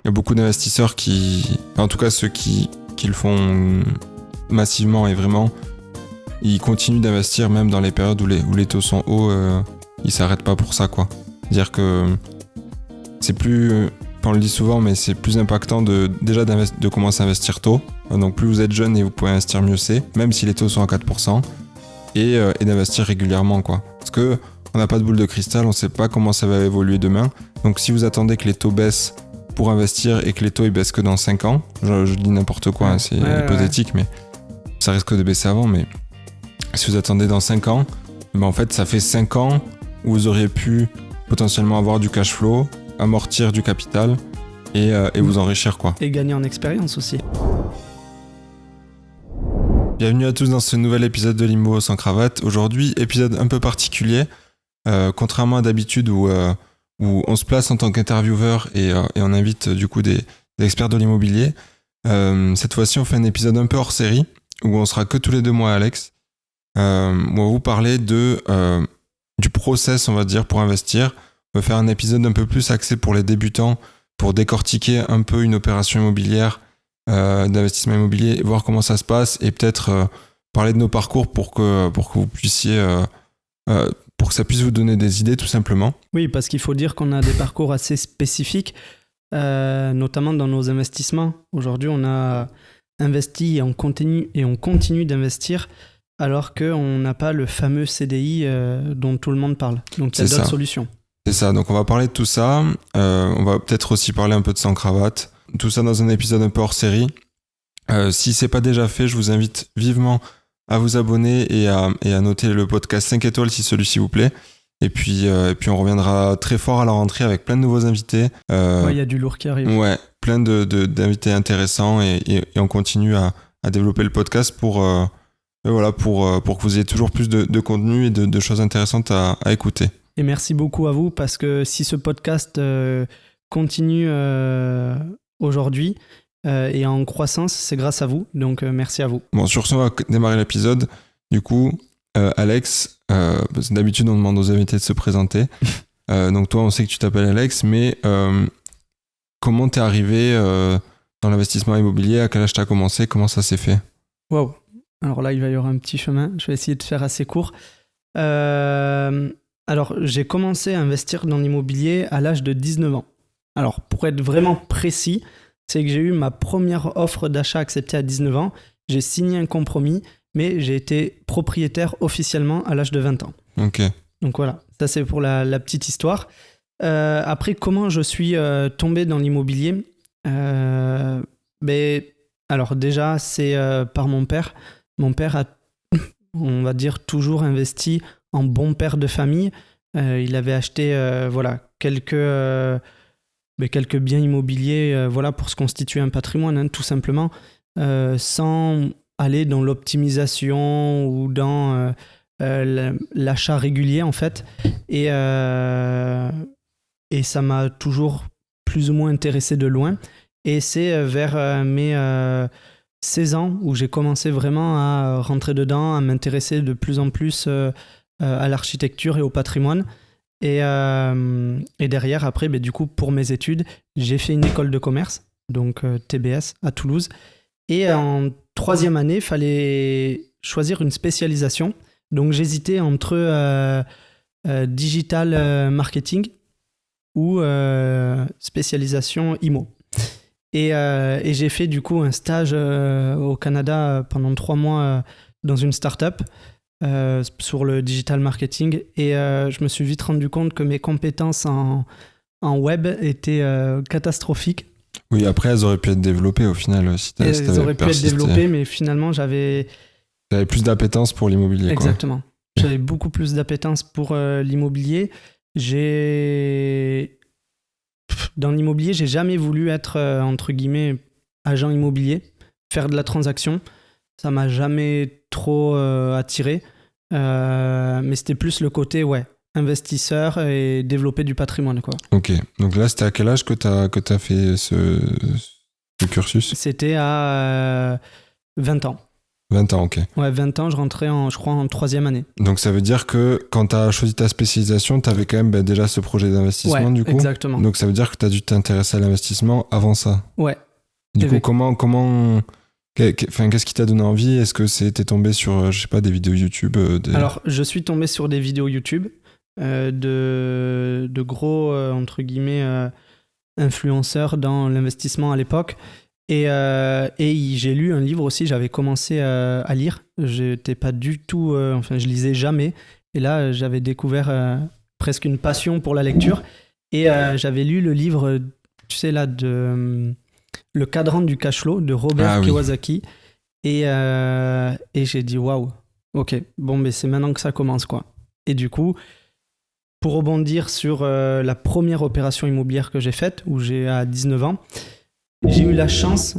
Il y a beaucoup d'investisseurs en tout cas ceux qui le font massivement et vraiment, ils continuent d'investir même dans les périodes où les taux sont hauts, ils s'arrêtent pas pour ça, quoi. C'est-à-dire que c'est plus, on le dit souvent, mais c'est plus impactant de commencer à investir tôt. Donc plus vous êtes jeune et vous pouvez investir, mieux c'est, même si les taux sont à 4%, et d'investir régulièrement, quoi. Parce que on n'a pas de boule de cristal, on sait pas comment ça va évoluer demain. Donc si vous attendez que les taux baissent pour investir et que les taux ils baissent que dans 5 ans, je dis n'importe quoi, hein, c'est hypothétique, mais ça risque de baisser avant. Mais si vous attendez dans 5 ans, ben en fait ça fait 5 ans où vous auriez pu potentiellement avoir du cash flow, amortir du capital et vous enrichir, quoi. Et gagner en expérience aussi. Bienvenue à tous dans ce nouvel épisode de Limbo sans cravate. Aujourd'hui, épisode un peu particulier. Contrairement à d'habitude où on se place en tant qu'intervieweur et on invite du coup des experts de l'immobilier. Cette fois-ci, on fait un épisode un peu hors série où on sera que tous les 2 mois, Alex. Où on va vous parler du process, on va dire, pour investir. On va faire un épisode un peu plus axé pour les débutants, pour décortiquer un peu une opération immobilière, d'investissement immobilier, voir comment ça se passe et peut-être parler de nos parcours pour que vous puissiez... pour que ça puisse vous donner des idées, tout simplement. Oui, parce qu'il faut dire qu'on a des parcours assez spécifiques, notamment dans nos investissements. Aujourd'hui, on a investi et on continue d'investir alors qu'on n'a pas le fameux CDI dont tout le monde parle. Donc, il y a d'autres solutions. C'est ça, donc on va parler de tout ça. On va peut-être aussi parler un peu de sans cravate. Tout ça dans un épisode un peu hors série. Si c'est pas déjà fait, je vous invite vivement à vous abonner et à noter le podcast 5 étoiles si celui-ci vous plaît. Et puis on reviendra très fort à la rentrée avec plein de nouveaux invités. Il y a du lourd qui arrive. Ouais, plein d'invités intéressants et on continue à développer le podcast pour que vous ayez toujours plus de contenu et de choses intéressantes à écouter. Et merci beaucoup à vous parce que si ce podcast continue aujourd'hui, et en croissance, c'est grâce à vous, donc merci à vous. Bon, sur ce, on va démarrer l'épisode. Du coup, Alex, d'habitude on demande aux invités de se présenter. Donc toi, on sait que tu t'appelles Alex, mais comment t'es arrivé dans l'investissement immobilier? À quel âge t'as commencé? Comment ça s'est fait? Wow. Alors là, il va y avoir un petit chemin. Je vais essayer de faire assez court. Alors, j'ai commencé à investir dans l'immobilier à l'âge de 19 ans. Alors, pour être vraiment précis, c'est que j'ai eu ma première offre d'achat acceptée à 19 ans. J'ai signé un compromis, mais j'ai été propriétaire officiellement à l'âge de 20 ans. Ok. Donc voilà, ça c'est pour la petite histoire. Après, comment je suis tombé dans l'immobilier? Alors déjà, c'est par mon père. Mon père a, on va dire, toujours investi en bon père de famille. Il avait acheté quelques biens immobiliers pour se constituer un patrimoine, tout simplement, sans aller dans l'optimisation ou dans l'achat régulier, en fait. Et ça m'a toujours plus ou moins intéressé de loin. Et c'est vers mes 16 ans où j'ai commencé vraiment à rentrer dedans, à m'intéresser de plus en plus à l'architecture et au patrimoine. Et derrière, après, du coup, pour mes études, j'ai fait une école de commerce, donc TBS, à Toulouse. Et en 3e année, il fallait choisir une spécialisation. Donc j'hésitais entre digital marketing ou spécialisation IMO. Et j'ai fait du coup un stage au Canada pendant 3 mois dans une start-up. Sur le digital marketing et je me suis vite rendu compte que mes compétences en web étaient catastrophiques. Oui, après elles auraient pu être développées au final. Elles auraient pu être développées, mais finalement j'avais plus d'appétence pour l'immobilier. Exactement. Quoi. J'avais beaucoup plus d'appétence pour l'immobilier. Dans l'immobilier, j'ai jamais voulu être entre guillemets agent immobilier, faire de la transaction. Ça m'a jamais trop attiré, mais c'était plus le côté investisseur et développer du patrimoine, quoi. Ok, donc là c'était à quel âge que t'as fait ce cursus? C'était à 20 ans. 20 ans, ok. Ouais, 20 ans, je rentrais je crois en 3e année. Donc ça veut dire que quand tu as choisi ta spécialisation, tu avais quand même déjà ce projet d'investissement du coup. Exactement. Donc ça veut dire que tu as dû t'intéresser à l'investissement avant ça. Ouais. Du coup, qu'est-ce qui t'a donné envie? Est-ce que t'es tombé sur, je sais pas, des vidéos YouTube Alors, je suis tombé sur des vidéos YouTube de gros, entre guillemets, influenceurs dans l'investissement à l'époque. Et j'ai lu un livre aussi, j'avais commencé à lire. J'étais pas du tout... je lisais jamais. Et là, j'avais découvert presque une passion pour la lecture. Et j'avais lu le livre, tu sais, là, Le cadran du cash flow de Robert Kiyosaki. Et j'ai dit, waouh, ok, bon, mais c'est maintenant que ça commence, quoi. Et du coup, pour rebondir sur la première opération immobilière que j'ai faite, où j'ai à 19 ans, j'ai eu la chance,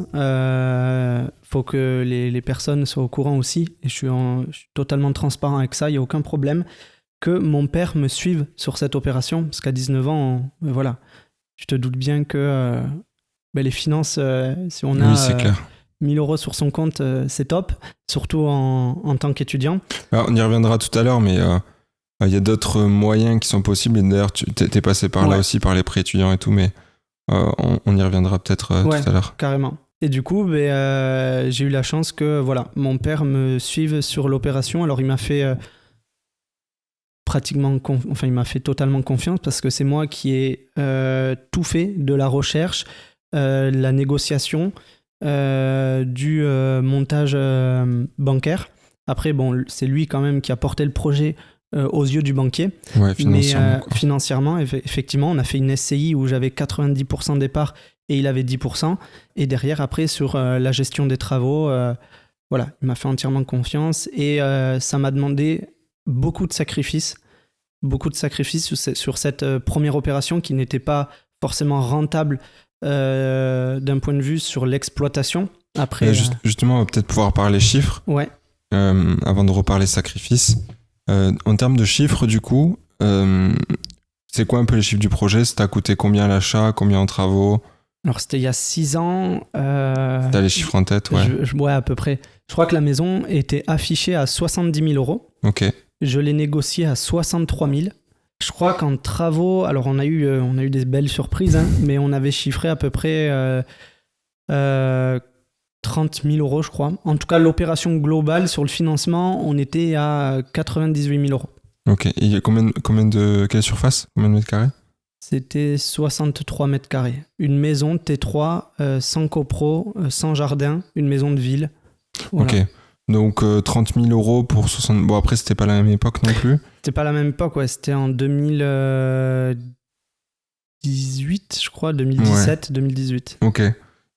faut que les personnes soient au courant aussi, et je suis totalement transparent avec ça, il n'y a aucun problème, que mon père me suive sur cette opération, parce qu'à 19 ans, voilà, tu te doutes bien que les finances, si on a 1000 euros sur son compte, c'est top, surtout en tant qu'étudiant. Alors, on y reviendra tout à l'heure, mais il y a d'autres moyens qui sont possibles, et d'ailleurs tu t'es passé par là aussi, par les prêts étudiants et tout, mais on y reviendra peut-être tout à l'heure. Carrément. Et du coup, j'ai eu la chance que mon père me suive sur l'opération. Alors il m'a fait il m'a fait totalement confiance parce que c'est moi qui ai tout fait, de la recherche, la négociation, du montage bancaire. Après, c'est lui quand même qui a porté le projet aux yeux du banquier. Ouais, financièrement. Mais financièrement, effectivement, on a fait une SCI où j'avais 90% départ et il avait 10%. Et derrière, après, sur la gestion des travaux, il m'a fait entièrement confiance et ça m'a demandé beaucoup de sacrifices sur cette première opération qui n'était pas forcément rentable d'un point de vue sur l'exploitation. Après, justement, on va peut-être pouvoir parler chiffres. Ouais. Avant de reparler sacrifices. En termes de chiffres, du coup, c'est quoi un peu les chiffres du projet? Ça t'a coûté combien l'achat, combien en travaux? Alors, c'était il y a 6 ans. T'as les chiffres en tête, ouais. Ouais, à peu près. Je crois que la maison était affichée à 70 000 euros. Ok. Je l'ai négociée à 63 000. Je crois qu'en travaux, alors on a eu des belles surprises, hein, mais on avait chiffré à peu près 30 000 euros, je crois. En tout cas, l'opération globale sur le financement, on était à 98 000 euros. Ok. Et il y a quelle surface? Combien de mètres carrés? C'était 63 mètres carrés. Une maison T3, sans copro, sans jardin, une maison de ville. Voilà. Ok. Donc 30 000 euros pour 60... Bon, après, c'était pas la même époque non plus. C'était pas la même époque, ouais. C'était en 2018, je crois, 2017, ouais. 2018. Ok.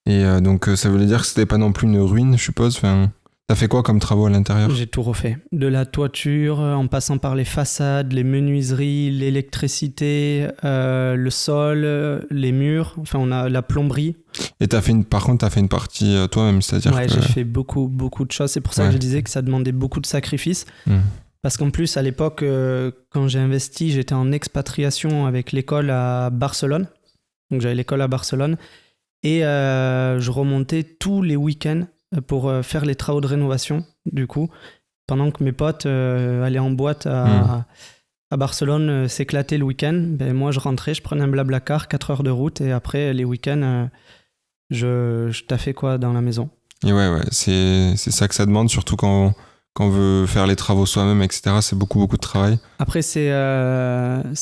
Et donc, ça voulait dire que c'était pas non plus une ruine, je suppose. Enfin, t'as fait quoi comme travaux à l'intérieur? J'ai tout refait. De la toiture, en passant par les façades, les menuiseries, l'électricité, le sol, les murs. Enfin, on a la plomberie. Et par contre, t'as fait une partie toi-même, c'est-à-dire que... j'ai fait beaucoup de choses. C'est pour ça que je disais que ça demandait beaucoup de sacrifices. Parce qu'en plus, à l'époque, quand j'ai investi, j'étais en expatriation avec l'école à Barcelone. Donc, j'avais l'école à Barcelone. Et je remontais tous les week-ends pour faire les travaux de rénovation, du coup, pendant que mes potes allaient en boîte à Barcelone s'éclater le week-end. Moi, je rentrais, je prenais un Blablacar, 4 heures de route, et après, les week-ends, je taffais quoi dans la maison. Et ouais, c'est ça que ça demande, surtout quand on veut faire les travaux soi-même, etc. C'est beaucoup de travail. Après, c'est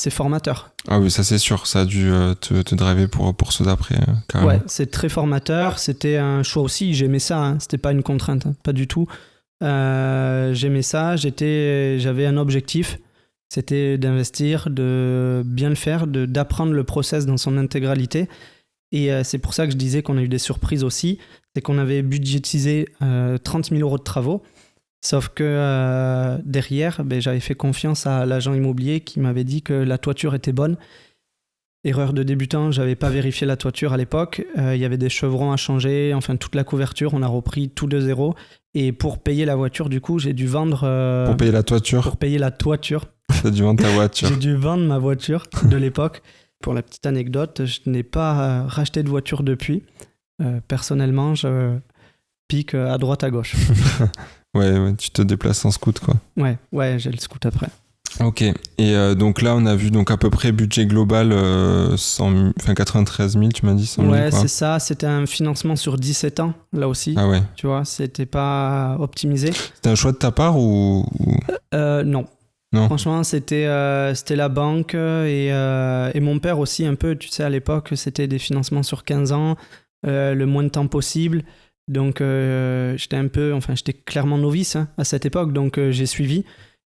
formateur. Ah oui, ça c'est sûr, ça a dû te driver pour ceux d'après, carrément. Ouais, c'est très formateur, c'était un choix aussi, j'aimais ça, hein. C'était pas une contrainte, hein. Pas du tout. J'aimais ça, j'avais un objectif, c'était d'investir, de bien le faire, d'apprendre le process dans son intégralité. Et c'est pour ça que je disais qu'on a eu des surprises aussi, c'est qu'on avait budgétisé 30 000 euros de travaux. Sauf que derrière, j'avais fait confiance à l'agent immobilier qui m'avait dit que la toiture était bonne. Erreur de débutant, j'avais pas vérifié la toiture à l'époque. Il y avait des chevrons à changer, enfin toute la couverture, on a repris tout de zéro. Et pour payer la voiture, du coup, j'ai dû vendre... Pour payer la toiture? Pour payer la toiture. T'as dû vendre ta voiture? J'ai dû vendre ma voiture de l'époque. Pour la petite anecdote, je n'ai pas racheté de voiture depuis. Personnellement, je pique à droite à gauche. Ouais, tu te déplaces en scoot, quoi. Ouais, j'ai le scoot après. Ok. Et donc là, on a vu donc à peu près budget global 93 000, tu m'as dit 100 000, Ouais, quoi. c'est ça. C'était un financement sur 17 ans, là aussi. Ah ouais. Tu vois, c'était pas optimisé. C'était un choix de ta part ou... Non. Non. Franchement, c'était la banque et mon père aussi un peu. Tu sais, à l'époque, c'était des financements sur 15 ans, le moins de temps possible. Donc, j'étais clairement novice à cette époque, donc j'ai suivi.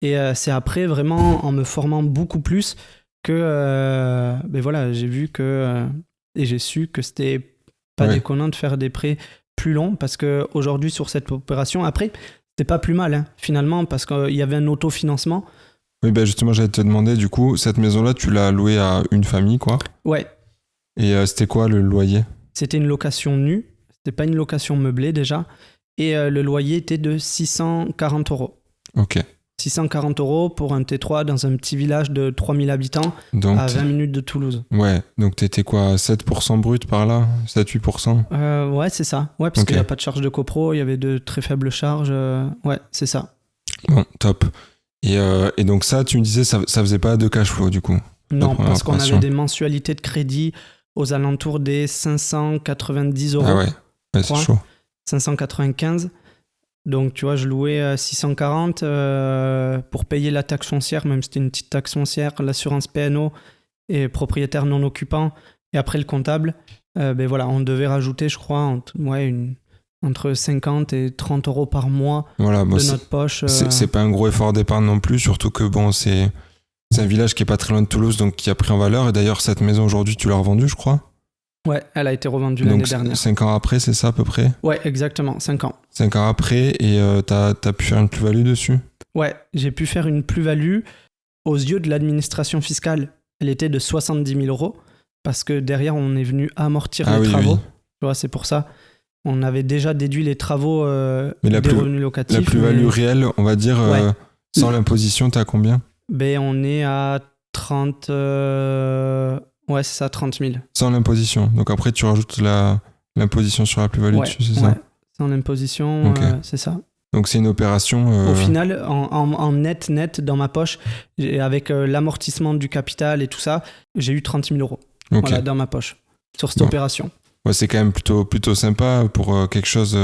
Et c'est après, vraiment, en me formant beaucoup plus, que voilà, j'ai vu que et j'ai su que c'était pas déconnant de faire des prêts plus longs, parce qu'aujourd'hui, sur cette opération, après, c'était pas plus mal, finalement, parce qu'il y avait un autofinancement. Oui, ben justement, j'allais te demander, du coup, cette maison-là, tu l'as louée à une famille, quoi. Ouais. Et c'était quoi le loyer? C'était une location nue, c'était pas une location meublée déjà, et le loyer était de 640 euros. Ok. 640 euros pour un T3 dans un petit village de 3000 habitants donc, à 20 minutes de Toulouse. Ouais, donc t'étais quoi, 7% brut par là? 7-8%? Ouais, c'est ça. Ouais, parce qu'il n'y a pas de charge de copro, il y avait de très faibles charges. Ouais, c'est ça. Bon, top. Et donc ça, tu me disais, ça faisait pas de cash flow du coup? Non, parce qu'on avait des mensualités de crédit aux alentours des 590 euros. Ah ouais, c'est chaud. 595. Donc, tu vois, je louais 640 pour payer la taxe foncière, même si c'était une petite taxe foncière, l'assurance PNO et propriétaire non occupant. Et après, le comptable, voilà, on devait rajouter, je crois, entre 50 et 30 euros par mois de notre poche. C'est pas un gros effort d'épargne non plus, surtout que bon, c'est un village qui est pas très loin de Toulouse, donc qui a pris en valeur. Et d'ailleurs, cette maison aujourd'hui, tu l'as revendue, je crois? Ouais, elle a été revendue l'année dernière. 5 ans après, c'est ça à peu près? Ouais, exactement, 5 ans. 5 ans après, et t'as pu faire une plus-value dessus? Ouais, j'ai pu faire une plus-value. Aux yeux de l'administration fiscale, elle était de 70 000 euros, parce que derrière, on est venu amortir les travaux. Oui. Tu vois, c'est pour ça. On avait déjà déduit les travaux des revenus locatifs. La plus-value réelle, on va dire, sans l'imposition, t'es à combien? On est à 30... Ouais, c'est ça, 30 000. Sans l'imposition. Donc après, tu rajoutes l'imposition sur la plus-value dessus, c'est ça? Sans l'imposition, c'est ça. Donc c'est une opération... Au final, en net, dans ma poche, avec l'amortissement du capital et tout ça, j'ai eu 30 000 euros voilà, dans ma poche, sur cette opération. Ouais, c'est quand même plutôt sympa pour quelque chose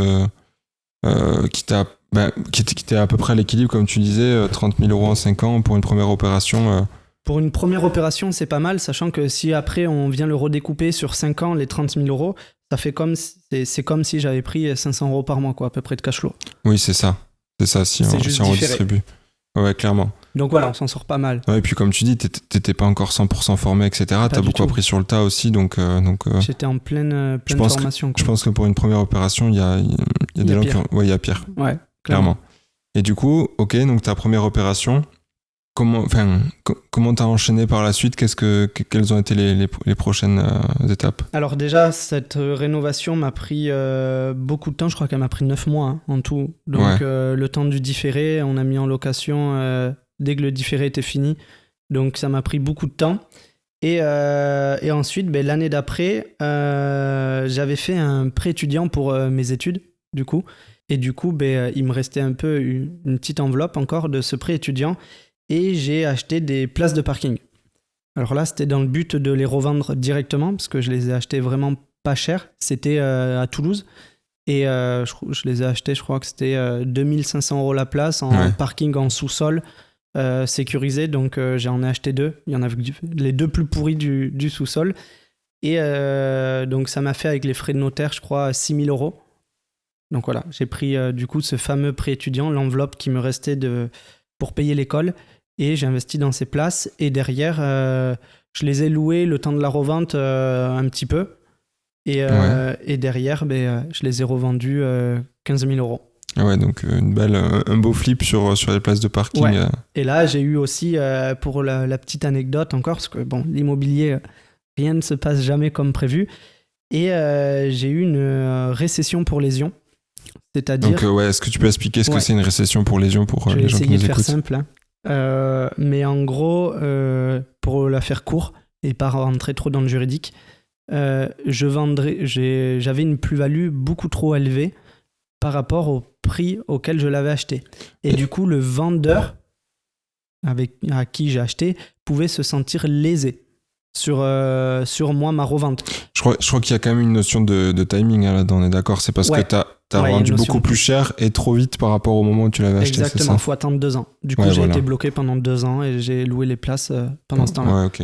qui était à peu près à l'équilibre, comme tu disais, 30 000 euros en 5 ans pour une première opération. Pour une première opération, c'est pas mal, sachant que si après on vient le redécouper sur 5 ans, les 30 000 euros, ça fait c'est comme si j'avais pris 500 euros par mois, quoi, à peu près de cash flow. Oui, c'est ça. C'est ça, si on redistribue. Ouais, clairement. Donc voilà, on s'en sort pas mal. Ouais, et puis comme tu dis, t'étais pas encore 100% formé, etc. T'as beaucoup appris sur le tas aussi, donc... J'étais en pleine formation. Je pense que pour une première opération, il y a des gens qui ont... Ouais, il y a pire. Ouais, clairement. Et du coup, ok, donc ta première opération... Comment t'as enchaîné par la suite? Quelles ont été les prochaines étapes? Alors déjà, cette rénovation m'a pris beaucoup de temps. Je crois qu'elle m'a pris 9 mois en tout. Donc le temps du différé, on a mis en location dès que le différé était fini. Donc ça m'a pris beaucoup de temps. Et ensuite, l'année d'après, j'avais fait un prêt étudiant pour mes études, du coup. Et du coup, il me restait un peu une petite enveloppe encore de ce prêt étudiant. Et j'ai acheté des places de parking. Alors là, c'était dans le but de les revendre directement, parce que je les ai achetées vraiment pas cher. C'était à Toulouse. Et je les ai achetés, je crois que c'était 2500 euros la place, en parking en sous-sol, sécurisé. Donc j'en ai acheté 2. Il y en avait les 2 plus pourris du sous-sol. Et donc ça m'a fait, avec les frais de notaire, je crois, 6000 euros. Donc voilà, j'ai pris du coup ce fameux prêt étudiant, l'enveloppe qui me restait pour payer l'école. Et j'ai investi dans ces places, et derrière je les ai louées le temps de la revente un petit peu, et derrière je les ai revendus 15 000 euros. Ouais, donc un beau flip sur les places de parking. Ouais. Et là j'ai eu aussi, pour la petite anecdote encore, parce que bon, l'immobilier, rien ne se passe jamais comme prévu, et j'ai eu une récession pour lésion. C'est-à-dire... Donc est-ce que tu peux expliquer ce que c'est une récession pour lésion pour les gens qui nous écoutent? Je vais essayer de faire simple, mais en gros, pour la faire court et pas rentrer trop dans le juridique, j'avais une plus-value beaucoup trop élevée par rapport au prix auquel je l'avais acheté. Et du coup, le vendeur à qui j'ai acheté pouvait se sentir lésé sur moi, ma revente. Je crois qu'il y a quand même une notion de timing hein, là-dedans, on est d'accord. C'est parce que t'as rendu beaucoup plus cher et trop vite par rapport au moment où tu l'avais acheté. Exactement, il faut attendre 2 ans. Du coup, j'ai été bloqué pendant 2 ans et j'ai loué les places pendant ce temps-là. Ouais, ok.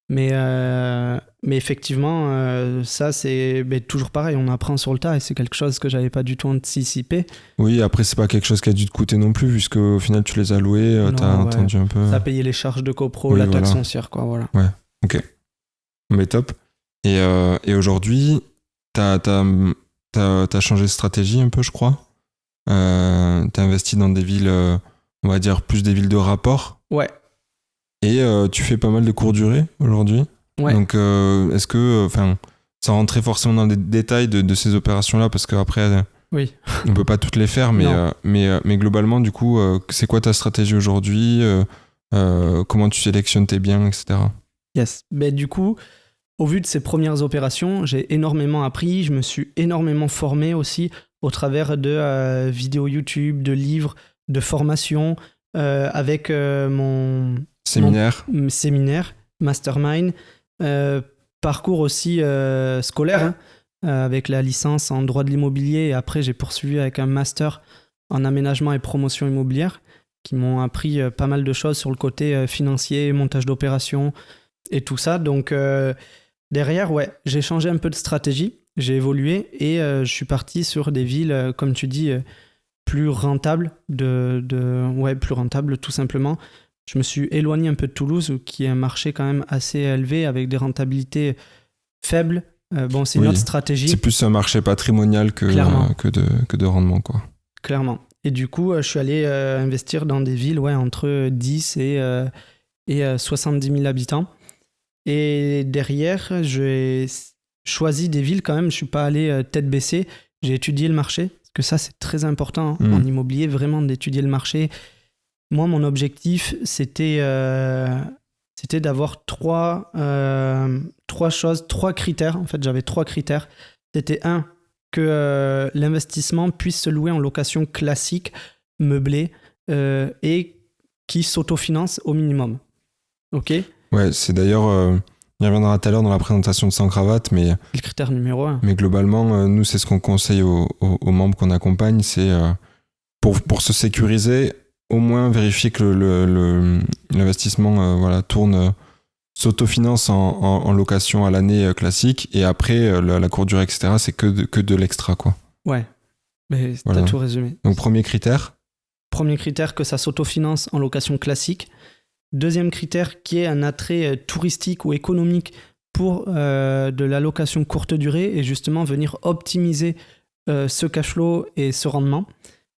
Mais effectivement, ça, c'est toujours pareil. On apprend sur le tas et c'est quelque chose que j'avais pas du tout anticipé. Oui, après, c'est pas quelque chose qui a dû te coûter non plus, puisque au final, tu les as loués, t'as entendu un peu. Ça a payé les charges de copro, la taxe foncière, quoi, voilà. Ouais, ok. Mais top. Et aujourd'hui, t'as changé de stratégie un peu, je crois. T'as investi dans des villes, on va dire, plus des villes de rapport. Ouais. Et tu fais pas mal de courte durée aujourd'hui. Ouais. Donc, est-ce que, sans rentrer forcément dans les détails de ces opérations-là, parce qu'après, oui. on peut pas toutes les faire, mais globalement, du coup, c'est quoi ta stratégie aujourd'hui comment tu sélectionnes tes biens, etc. Yes. Du coup, au vu de ces premières opérations, j'ai énormément appris. Je me suis énormément formé aussi au travers de vidéos YouTube, de livres, de formations, avec mon séminaire, mastermind, parcours aussi scolaire, avec la licence en droit de l'immobilier. Et après, j'ai poursuivi avec un master en aménagement et promotion immobilière qui m'ont appris pas mal de choses sur le côté financier, montage d'opérations et tout ça. Donc, derrière, j'ai changé un peu de stratégie. J'ai évolué et je suis parti sur des villes, comme tu dis, plus rentables, plus rentables tout simplement. Je me suis éloigné un peu de Toulouse, qui est un marché quand même assez élevé, avec des rentabilités faibles. C'est une autre stratégie. C'est plus un marché patrimonial que de rendement, quoi. Clairement. Et du coup, je suis allé investir dans des villes entre 10 et 70 000 habitants. Et derrière, j'ai choisi des villes quand même. Je ne suis pas allé tête baissée. J'ai étudié le marché, parce que ça, c'est très important en immobilier, vraiment d'étudier le marché. Moi, mon objectif, c'était d'avoir trois critères. En fait, j'avais 3 critères. C'était que l'investissement puisse se louer en location classique, meublée, et qui s'autofinance au minimum. Ok ? Ouais, c'est d'ailleurs... on y reviendra tout à l'heure dans la présentation de Sans Cravate, mais... Le critère numéro 1. Mais globalement, nous, c'est ce qu'on conseille aux membres qu'on accompagne, c'est pour se sécuriser... au moins vérifier que l'investissement tourne, s'autofinance en location à l'année classique, et après la courte durée, etc., c'est que de l'extra, quoi. Ouais, mais t'as tout résumé. Donc premier critère, que ça s'autofinance en location classique. Deuxième critère, qui est un attrait touristique ou économique pour de la location courte durée, et justement venir optimiser ce cash flow et ce rendement.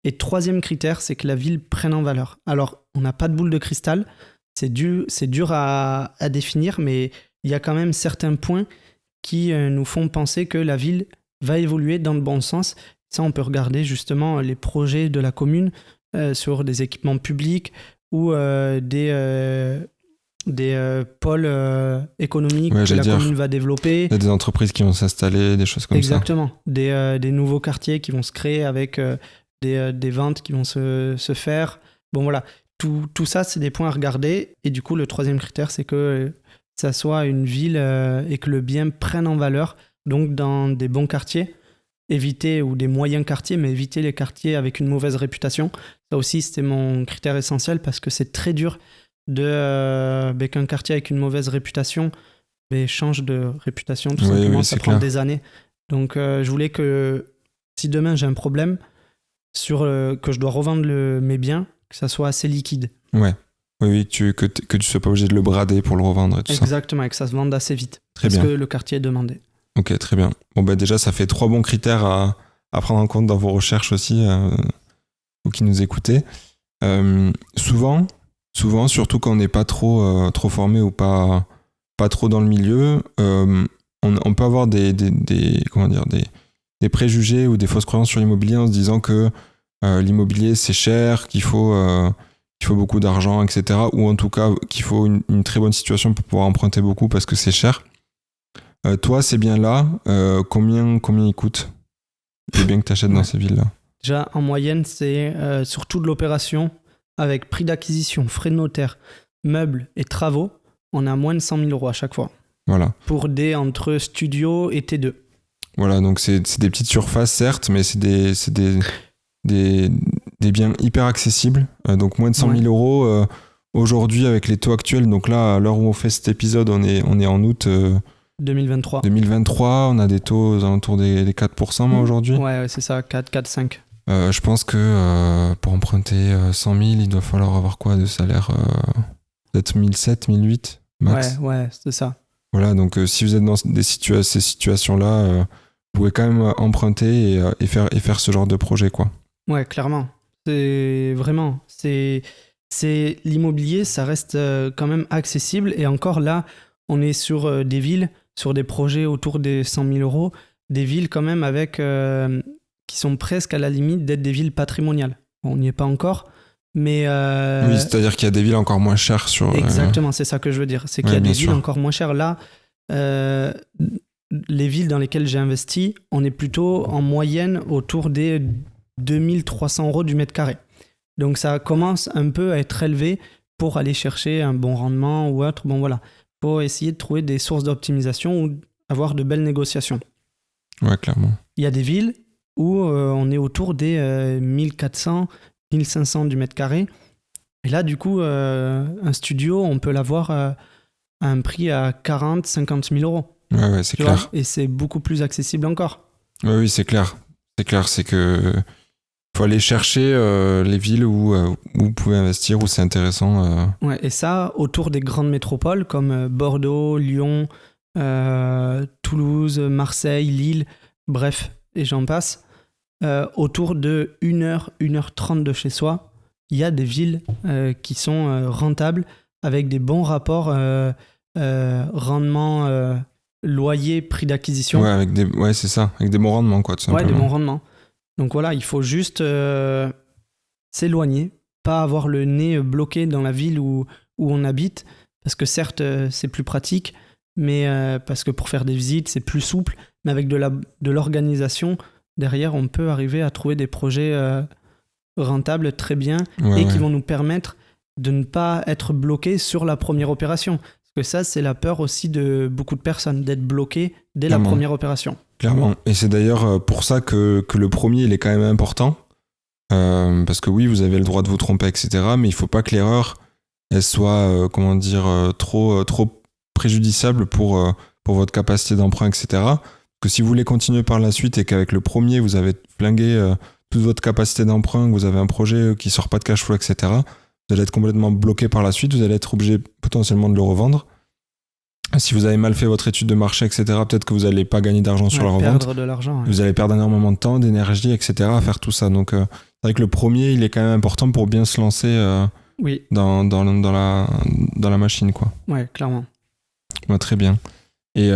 Et troisième critère, c'est que la ville prenne en valeur. Alors, on n'a pas de boule de cristal, c'est dur à définir, mais il y a quand même certains points qui nous font penser que la ville va évoluer dans le bon sens. Ça, on peut regarder justement les projets de la commune sur des équipements publics ou des pôles économiques que la commune va développer. Il y a des entreprises qui vont s'installer, des choses comme Exactement. Des nouveaux quartiers qui vont se créer avec... des ventes qui vont se faire. Bon, voilà. Tout ça, c'est des points à regarder. Et du coup, le troisième critère, c'est que ça soit une ville et que le bien prenne en valeur. Donc, dans des bons quartiers, ou des moyens quartiers, mais éviter les quartiers avec une mauvaise réputation. Ça aussi, c'était mon critère essentiel, parce que c'est très dur qu'un quartier avec une mauvaise réputation change de réputation, tout simplement. Ça prend des années. Donc, je voulais que si demain j'ai un problème, que je dois revendre mes biens, que ça soit assez liquide. Ouais. Oui, que tu sois pas obligé de le brader pour le revendre et tout ça. Exactement, et que ça se vende assez vite. Très bien. Parce que le quartier est demandé. Ok, très bien. Bon, déjà, ça fait 3 bons critères à prendre en compte dans vos recherches aussi, vous qui nous écoutez. Souvent, surtout quand on n'est pas trop formé ou pas trop dans le milieu, on peut avoir des préjugés ou des fausses croyances sur l'immobilier en se disant que l'immobilier c'est cher, qu'il faut beaucoup d'argent, etc. Ou en tout cas qu'il faut une très bonne situation pour pouvoir emprunter beaucoup parce que c'est cher. Toi, ces biens-là, combien ils coûtent les biens que tu achètes dans ces villes-là? Déjà, en moyenne, c'est sur toute l'opération, avec prix d'acquisition, frais de notaire, meubles et travaux, on a moins de 100 000 euros à chaque fois. Voilà. Pour des entre studio et T2. Voilà, donc c'est des petites surfaces, certes, mais c'est des biens hyper accessibles. Donc moins de 100 000 euros aujourd'hui avec les taux actuels. Donc là, à l'heure où on fait cet épisode, on est en août 2023. 2023. On a des taux aux alentours des 4% aujourd'hui. Ouais, c'est ça, 4, 5. Je pense que pour emprunter 100 000, il doit falloir avoir quoi de salaire peut-être 1700, 1800 max. Ouais, c'est ça. Voilà, donc si vous êtes dans ces situations-là, vous pouvez quand même emprunter et faire ce genre de projet, quoi. Ouais, clairement. C'est vraiment... C'est l'immobilier, ça reste quand même accessible. Et encore là, on est sur des villes, sur des projets autour des 100 000 euros, des villes quand même avec... qui sont presque à la limite d'être des villes patrimoniales. On n'y est pas encore, mais... Oui, c'est-à-dire qu'il y a des villes encore moins chères sur... Exactement, c'est ça que je veux dire. C'est qu'il y a des villes encore moins chères. Là, les villes dans lesquelles j'ai investi, on est plutôt en moyenne autour des 2300 euros du mètre carré. Donc ça commence un peu à être élevé pour aller chercher un bon rendement ou autre. Bon voilà, il faut essayer de trouver des sources d'optimisation ou avoir de belles négociations. Ouais, clairement. Il y a des villes où on est autour des 1400, 1500 du mètre carré. Et là, du coup, un studio, on peut l'avoir à un prix à 40, 50 000 euros. Ouais, c'est clair. Vois, et c'est beaucoup plus accessible encore. Ouais, oui, c'est clair. C'est clair, c'est que faut aller chercher les villes où vous pouvez investir, où c'est intéressant. Ouais, et ça, autour des grandes métropoles comme Bordeaux, Lyon, Toulouse, Marseille, Lille, bref, et j'en passe. Autour de 1h, 1h30 de chez soi, il y a des villes qui sont rentables avec des bons rapports rendement loyer, prix d'acquisition. Ouais, c'est ça, avec des bons rendements, quoi, tout simplement. Ouais, des bons rendements. Donc voilà, il faut juste s'éloigner, pas avoir le nez bloqué dans la ville où on habite, parce que certes, c'est plus pratique, mais parce que pour faire des visites, c'est plus souple, mais avec de l'organisation, derrière, on peut arriver à trouver des projets rentables très bien qui vont nous permettre de ne pas être bloqué sur la première opération. Parce que ça, c'est la peur aussi de beaucoup de personnes, d'être bloqué dès la première opération. Clairement. Et c'est d'ailleurs pour ça que le premier, il est quand même important. Parce que oui, vous avez le droit de vous tromper, etc. Mais il ne faut pas que l'erreur, elle soit, trop préjudiciable pour votre capacité d'emprunt, etc. Que si vous voulez continuer par la suite et qu'avec le premier, vous avez flingué toute votre capacité d'emprunt, que vous avez un projet qui ne sort pas de cash flow, etc., vous allez être complètement bloqué par la suite, vous allez être obligé potentiellement de le revendre. Si vous avez mal fait votre étude de marché, etc., peut-être que vous n'allez pas gagner d'argent sur la revente. Perdre de l'argent. Vous allez perdre énormément de temps, d'énergie, etc. à faire tout ça. Donc, c'est vrai que le premier, il est quand même important pour bien se lancer dans la machine, quoi. Ouais, clairement. Ouais, très bien. Et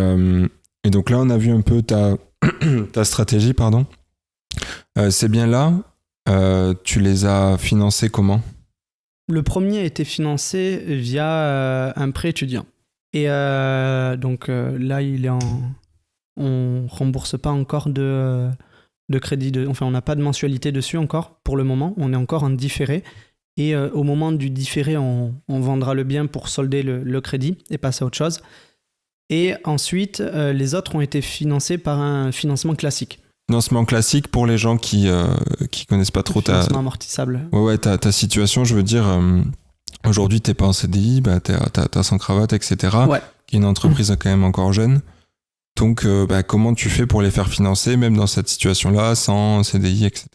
donc là, on a vu un peu ta stratégie, pardon. Ces biens-là, tu les as financés comment ? Le premier a été financé via un prêt étudiant. Et donc là, on rembourse pas encore de crédit. Enfin, on n'a pas de mensualité dessus encore pour le moment. On est encore en différé. Et au moment du différé, on vendra le bien pour solder le crédit et passer à autre chose. Et ensuite, les autres ont été financés par un financement classique. Financement classique pour les gens qui connaissent pas trop financement amortissable. Ouais, ta situation, je veux dire, aujourd'hui, t'es pas en CDI, t'as sans cravate, etc. Ouais. Qui est une entreprise quand même encore jeune. Donc, comment tu fais pour les faire financer, même dans cette situation-là, sans CDI, etc.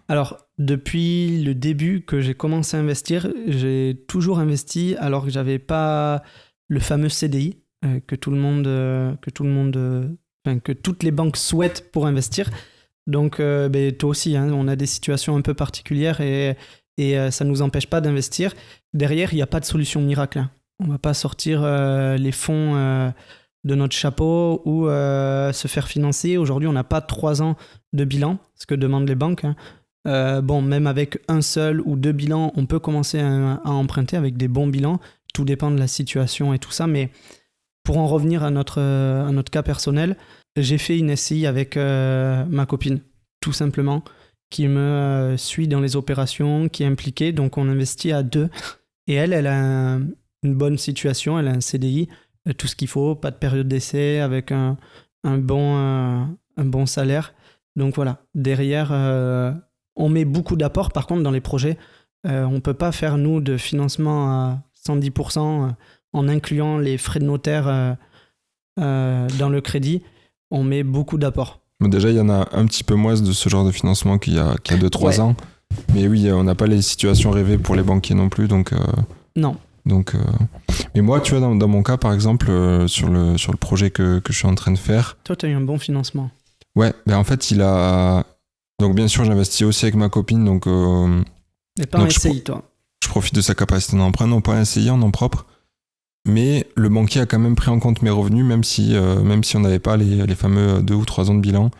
Alors, depuis le début que j'ai commencé à investir, j'ai toujours investi alors que j'avais pas le fameux CDI que toutes les banques souhaitent pour investir. Donc, toi aussi, hein, on a des situations un peu particulières et ça ne nous empêche pas d'investir. Derrière, il n'y a pas de solution miracle. Hein. On ne va pas sortir les fonds de notre chapeau ou se faire financer. Aujourd'hui, on n'a pas 3 ans de bilan, ce que demandent les banques. Hein. Même avec un seul ou 2 bilans, on peut commencer à emprunter avec des bons bilans. Tout dépend de la situation et tout ça. Mais pour en revenir à notre cas personnel, j'ai fait une SCI avec ma copine, tout simplement. qui me suit dans les opérations, qui est impliquée. Donc, on investit à 2. Et elle a une bonne situation, elle a un CDI, tout ce qu'il faut, pas de période d'essai, avec un bon salaire. Donc voilà, derrière, on met beaucoup d'apports. Par contre, dans les projets, on ne peut pas faire, nous, de financement à 110% en incluant les frais de notaire dans le crédit. On met beaucoup d'apports. Mais déjà, il y en a un petit peu moins de ce genre de financement qu'il y a 2-3 ans. Mais oui, on n'a pas les situations rêvées pour les banquiers non plus. Donc, non. Donc, mais moi, tu vois, dans mon cas, par exemple, sur le projet que je suis en train de faire... Toi, tu as eu un bon financement. Ouais, ben en fait, il a... Donc, bien sûr, j'investis aussi avec ma copine. Donc, mais pas en SCI, toi. Je profite de sa capacité d'emprunt, non pas en SCI, en nom propre. Mais le banquier a quand même pris en compte mes revenus, même si on n'avait pas les fameux 2 ou 3 ans de bilan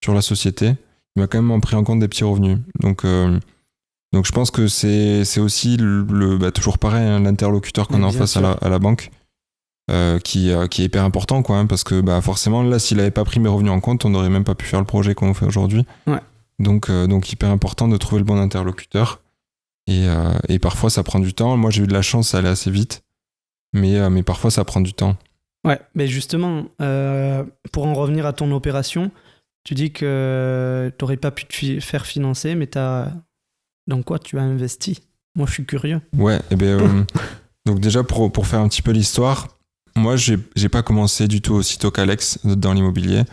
sur la société. Il m'a quand même pris en compte des petits revenus. Donc je pense que c'est aussi toujours pareil, hein, l'interlocuteur qu'on a en face à la banque, qui est hyper important, quoi, hein, parce que forcément, là, s'il n'avait pas pris mes revenus en compte, on n'aurait même pas pu faire le projet qu'on fait aujourd'hui. Ouais. Donc hyper important de trouver le bon interlocuteur. Et parfois, ça prend du temps. Moi, j'ai eu de la chance, ça allait assez vite. Mais parfois, ça prend du temps. Ouais, mais justement, pour en revenir à ton opération, tu dis que tu n'aurais pas pu te faire financer, mais dans quoi tu as investi? Moi, je suis curieux. Ouais, et donc déjà, pour faire un petit peu l'histoire, moi, j'ai pas commencé du tout aussitôt qu'Alex dans l'immobilier.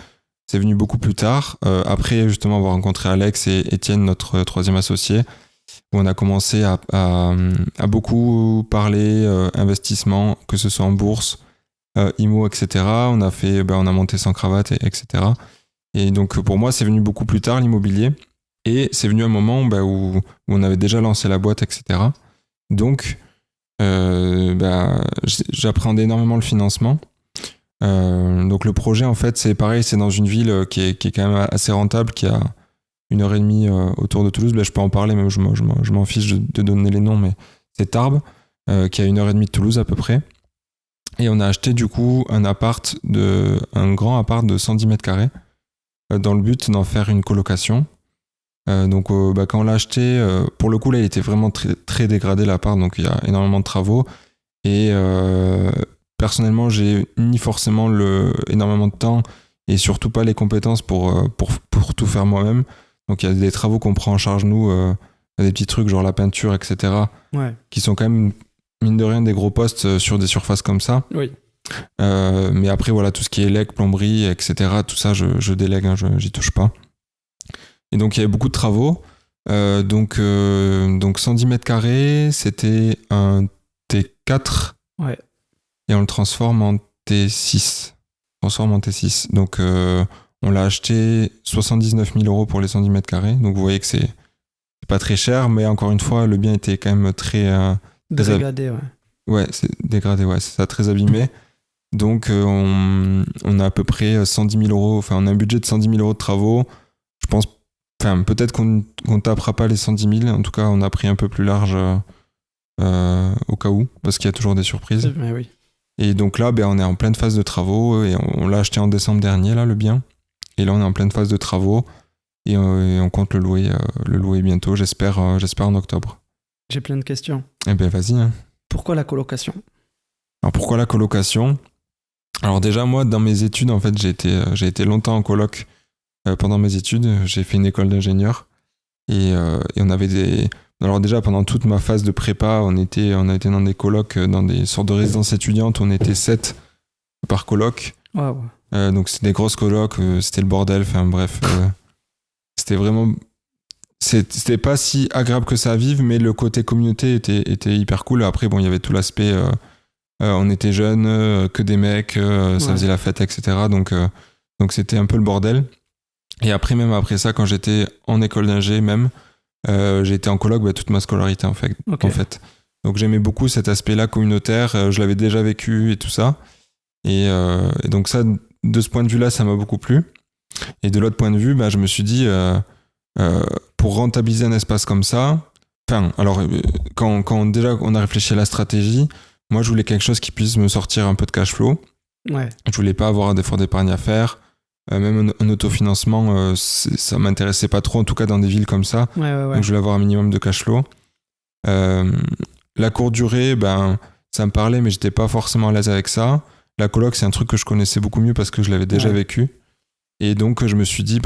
C'est venu beaucoup plus tard, après justement avoir rencontré Alex et Étienne, notre troisième associé, où on a commencé à beaucoup parler investissement, que ce soit en bourse, IMO, etc. On a monté sans cravate, etc. Et donc pour moi, c'est venu beaucoup plus tard l'immobilier. Et c'est venu un moment où on avait déjà lancé la boîte, etc. Donc j'appréhendais énormément le financement. Donc le projet, en fait, c'est pareil, c'est dans une ville qui est quand même assez rentable, qui a 1h30 autour de Toulouse. Là, je peux en parler, même je m'en fiche de donner les noms, mais c'est Tarbes, qui est à 1h30 de Toulouse à peu près. Et on a acheté du coup un grand appart de 110 mètres carrés dans le but d'en faire une colocation. Donc quand on l'a acheté, pour le coup là il était vraiment très, très dégradé l'appart, donc il y a énormément de travaux. Et personnellement, j'ai ni forcément énormément de temps et surtout pas les compétences pour tout faire moi-même. Donc il y a des travaux qu'on prend en charge nous, des petits trucs genre la peinture, etc. Ouais. Qui sont quand même, mine de rien, des gros postes sur des surfaces comme ça. Oui. Mais après, voilà, tout ce qui est élec, plomberie, etc., tout ça, je délègue, hein, j'y touche pas. Et donc il y avait beaucoup de travaux. Donc 110 mètres carrés, c'était un T4. Ouais. Et on le transforme en T6. Donc on l'a acheté 79 000 € pour les 110 mètres carrés. Donc vous voyez que c'est pas très cher, mais encore une fois, le bien était quand même très dégradé, ouais. Ouais, c'est dégradé, ouais, c'est ça, très abîmé. Donc on a à peu près 110 000 €, enfin on a un budget de 110 000 € de travaux. Je pense, enfin peut-être qu'on tapera pas les 110 000, en tout cas on a pris un peu plus large au cas où, parce qu'il y a toujours des surprises. Mais oui. Et donc là, on est en pleine phase de travaux et on l'a acheté en décembre dernier, là, le bien. Et là, on est en pleine phase de travaux et on compte le louer bientôt, j'espère en octobre. J'ai plein de questions. Eh bien, vas-y. Hein. Pourquoi la colocation ? Alors, pourquoi la colocation ? Alors déjà, moi, dans mes études, en fait, j'ai été longtemps en coloc pendant mes études. J'ai fait une école d'ingénieur et on avait des... Alors déjà, pendant toute ma phase de prépa, on était dans des colocs, dans des sortes de résidences étudiantes. On était 7 par coloc. Wow. Donc c'était des grosses colocs, c'était le bordel. Enfin bref, c'était vraiment... C'était pas si agréable que ça à vivre, mais le côté communauté était hyper cool. Après, bon, il y avait tout l'aspect... on était jeunes, que des mecs, ça faisait la fête, etc. Donc c'était un peu le bordel. Et après ça, quand j'étais en école d'ingé même, j'ai été en coloc toute ma scolarité en fait. Okay. En fait. Donc j'aimais beaucoup cet aspect-là communautaire, je l'avais déjà vécu et tout ça. Et donc ça, de ce point de vue-là, ça m'a beaucoup plu. Et de l'autre point de vue, je me suis dit, pour rentabiliser un espace comme ça, alors quand déjà on a réfléchi à la stratégie, moi je voulais quelque chose qui puisse me sortir un peu de cash flow. Ouais. Je voulais pas avoir d'effort d'épargne à faire. Même un autofinancement, ça m'intéressait pas trop, en tout cas dans des villes comme ça. Ouais. Donc je voulais avoir un minimum de cash flow. La courte durée, ça me parlait, mais j'étais pas forcément à l'aise avec ça. La coloc, c'est un truc que je connaissais beaucoup mieux parce que je l'avais déjà vécu. Et donc je me suis dit,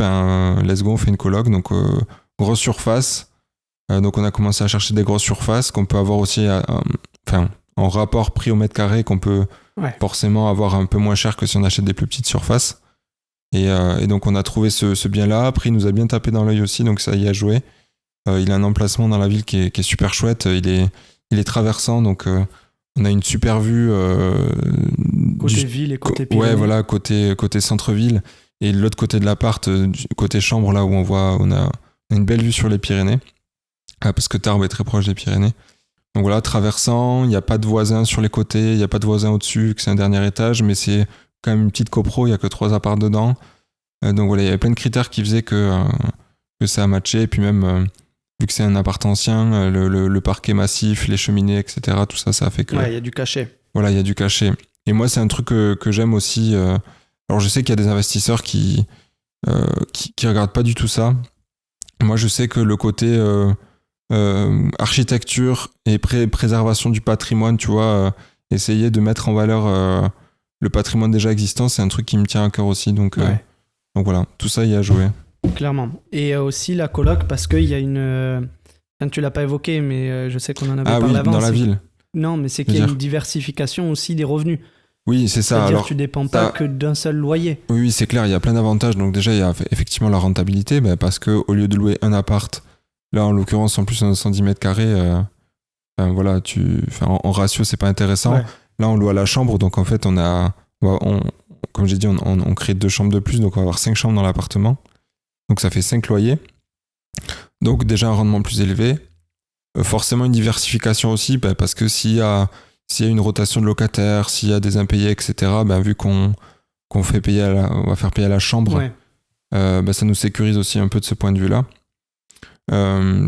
let's go, on fait une coloc. Donc grosse surface. Donc on a commencé à chercher des grosses surfaces qu'on peut avoir aussi en rapport prix au mètre carré, qu'on peut forcément avoir un peu moins cher que si on achète des plus petites surfaces. Et donc on a trouvé ce bien-là. Après il nous a bien tapé dans l'œil aussi, donc ça y a joué. Il a un emplacement dans la ville qui est super chouette. Il est traversant, donc on a une super vue côté ville et côté Pyrénées. Ouais, voilà, côté centre-ville. Et de l'autre côté de l'appart, côté chambre, là où on a une belle vue sur les Pyrénées. Parce que Tarbes est très proche des Pyrénées. Donc voilà, traversant, il n'y a pas de voisins sur les côtés, il n'y a pas de voisins au-dessus, que c'est un dernier étage, mais c'est quand même une petite copro, il n'y a que 3 apparts dedans. Donc voilà, il y avait plein de critères qui faisaient que ça a matché. Et puis même, vu que c'est un appart ancien, le parquet massif, les cheminées, etc., tout ça, ça a fait que... Ouais, il y a du cachet. Voilà, il y a du cachet. Et moi, c'est un truc que j'aime aussi. Alors, je sais qu'il y a des investisseurs qui regardent pas du tout ça. Moi, je sais que le côté architecture et préservation du patrimoine, tu vois, essayer de mettre en valeur le patrimoine déjà existant, c'est un truc qui me tient à cœur aussi. Donc voilà, tout ça y a joué. Clairement. Et aussi la coloc, parce qu'il y a une... tu l'as pas évoqué, mais je sais qu'on en avait parlé avant. Dans la ville. Non, mais c'est qu'il y a une diversification aussi des revenus. Oui, c'est ça. C'est-à-dire que tu dépends pas que d'un seul loyer. Oui, c'est clair, il y a plein d'avantages. Donc déjà, il y a effectivement la rentabilité, parce qu'au lieu de louer un appart, là en l'occurrence en plus on a 110 mètres carrés, voilà, en ratio c'est pas intéressant. Ouais. Là on loue à la chambre, donc en fait comme j'ai dit, on crée 2 chambres de plus, donc on va avoir 5 chambres dans l'appartement. Donc ça fait 5 loyers. Donc déjà un rendement plus élevé. Forcément une diversification aussi, parce que s'il y a une rotation de locataires, s'il y a des impayés, etc., vu qu'on va faire payer à la chambre, ça nous sécurise aussi un peu de ce point de vue-là.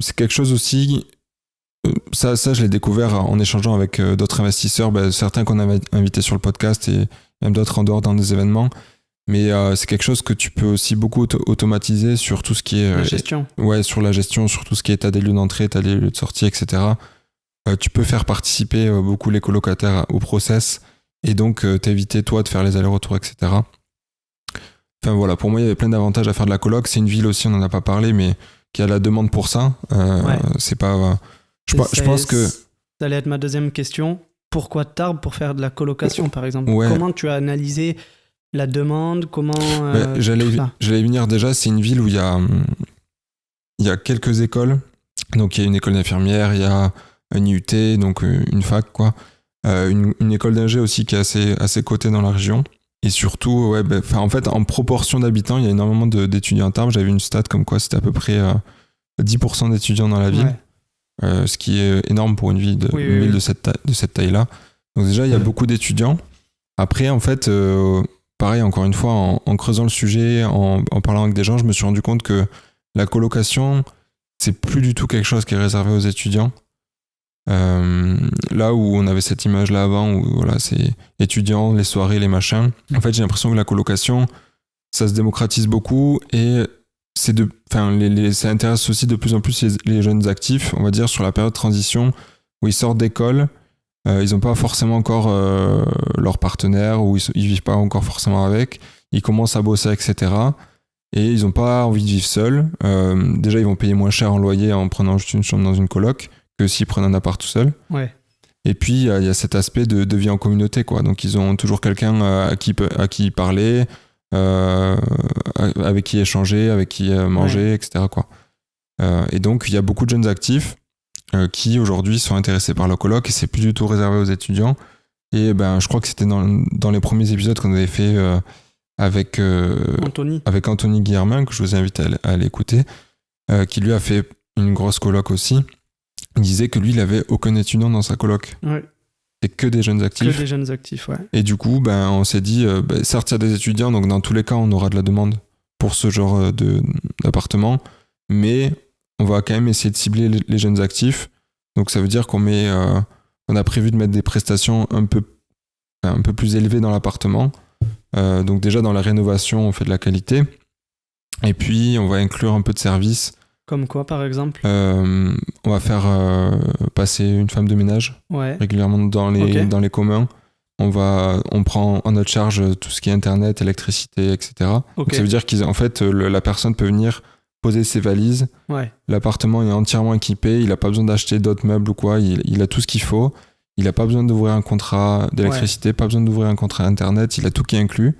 C'est quelque chose aussi, ça je l'ai découvert en échangeant avec d'autres investisseurs, certains qu'on avait invités sur le podcast et même d'autres en dehors dans des événements. Mais c'est quelque chose que tu peux aussi beaucoup automatiser sur tout ce qui est... la gestion. Sur la gestion, sur tout ce qui est état des lieux d'entrée, état des lieux de sortie, etc. Tu peux faire participer beaucoup les colocataires au process et donc t'éviter toi de faire les allers-retours, etc. Enfin voilà, pour moi il y avait plein d'avantages à faire de la coloc. C'est une ville aussi, on n'en a pas parlé, mais qui a la demande pour ça. C'est pas... Je pense que... Ça allait être ma deuxième question. Pourquoi Tarbes pour faire de la colocation, par exemple ? Comment tu as analysé la demande, comment... J'allais y venir déjà, c'est une ville où il y a quelques écoles. Donc il y a une école d'infirmière, il y a un IUT, donc une fac, quoi. Une école d'ingé aussi qui est assez cotée dans la région. Et surtout, en fait, en proportion d'habitants, il y a énormément d'étudiants à Tarbes. J'avais une stat comme quoi c'était à peu près 10% d'étudiants dans la ville. Ce qui est énorme pour une ville de cette taille-là. Donc déjà, il y a beaucoup d'étudiants. Après, en fait... pareil, encore une fois, en creusant le sujet, en parlant avec des gens, je me suis rendu compte que la colocation, c'est plus du tout quelque chose qui est réservé aux étudiants. Là où on avait cette image-là avant, où voilà, c'est étudiants, les soirées, les machins. En fait, j'ai l'impression que la colocation, ça se démocratise beaucoup et ça intéresse aussi de plus en plus les jeunes actifs, on va dire, sur la période de transition où ils sortent d'école. Ils n'ont pas forcément encore leur partenaire ou ils vivent pas encore forcément avec. Ils commencent à bosser, etc. Et ils n'ont pas envie de vivre seuls. Déjà, ils vont payer moins cher en loyer en prenant juste une chambre dans une coloc que s'ils prennent un appart tout seul. Ouais. Et puis, il y a cet aspect de vie en communauté, quoi. Donc, ils ont toujours quelqu'un à qui parler, avec qui échanger, avec qui manger, etc., quoi. Et donc, il y a beaucoup de jeunes actifs qui aujourd'hui sont intéressés par la coloc et c'est plus du tout réservé aux étudiants. Et je crois que c'était dans les premiers épisodes qu'on avait fait avec Anthony Guillermin, que je vous invite à aller écouter, qui lui a fait une grosse coloc aussi. Il disait que lui, il avait aucun étudiant dans sa coloc. Ouais. C'est que des jeunes actifs. Que des jeunes actifs, ouais. Et du coup, on s'est dit, certes, il y a des étudiants, donc dans tous les cas, on aura de la demande pour ce genre d'appartement, mais on va quand même essayer de cibler les jeunes actifs. Donc ça veut dire qu'on a prévu de mettre des prestations un peu plus élevées dans l'appartement Donc déjà dans la rénovation, on fait de la qualité. Et puis on va inclure un peu de service. Comme quoi, par exemple? On va faire passer une femme de ménage Ouais. régulièrement dans les communs. On prend en notre charge tout ce qui est internet, électricité, etc. Donc ça veut dire qu'en fait, la personne peut venir poser ses valises. Ouais. L'appartement est entièrement équipé. Il n'a pas besoin d'acheter d'autres meubles ou quoi. Il a tout ce qu'il faut. Il n'a pas besoin d'ouvrir un contrat d'électricité, pas besoin d'ouvrir un contrat internet. Il a tout qui est inclus.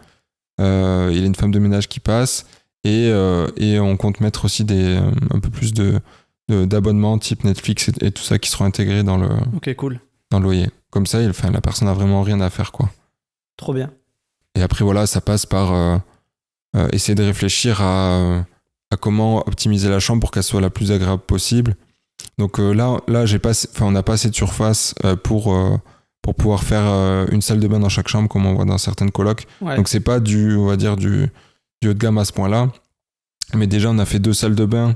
Il a une femme de ménage qui passe. Et on compte mettre aussi un peu plus d'abonnements type Netflix et tout ça qui seront intégrés dans le loyer. Comme ça, la personne n'a vraiment rien à faire, quoi. Trop bien. Et après, voilà, ça passe par essayer de réfléchir à comment optimiser la chambre pour qu'elle soit la plus agréable possible. Donc là on n'a pas assez de surface pour pouvoir faire une salle de bain dans chaque chambre comme on voit dans certaines colocs. Ouais. Donc c'est pas du haut de gamme à ce point-là. Mais déjà, on a fait 2 salles de bain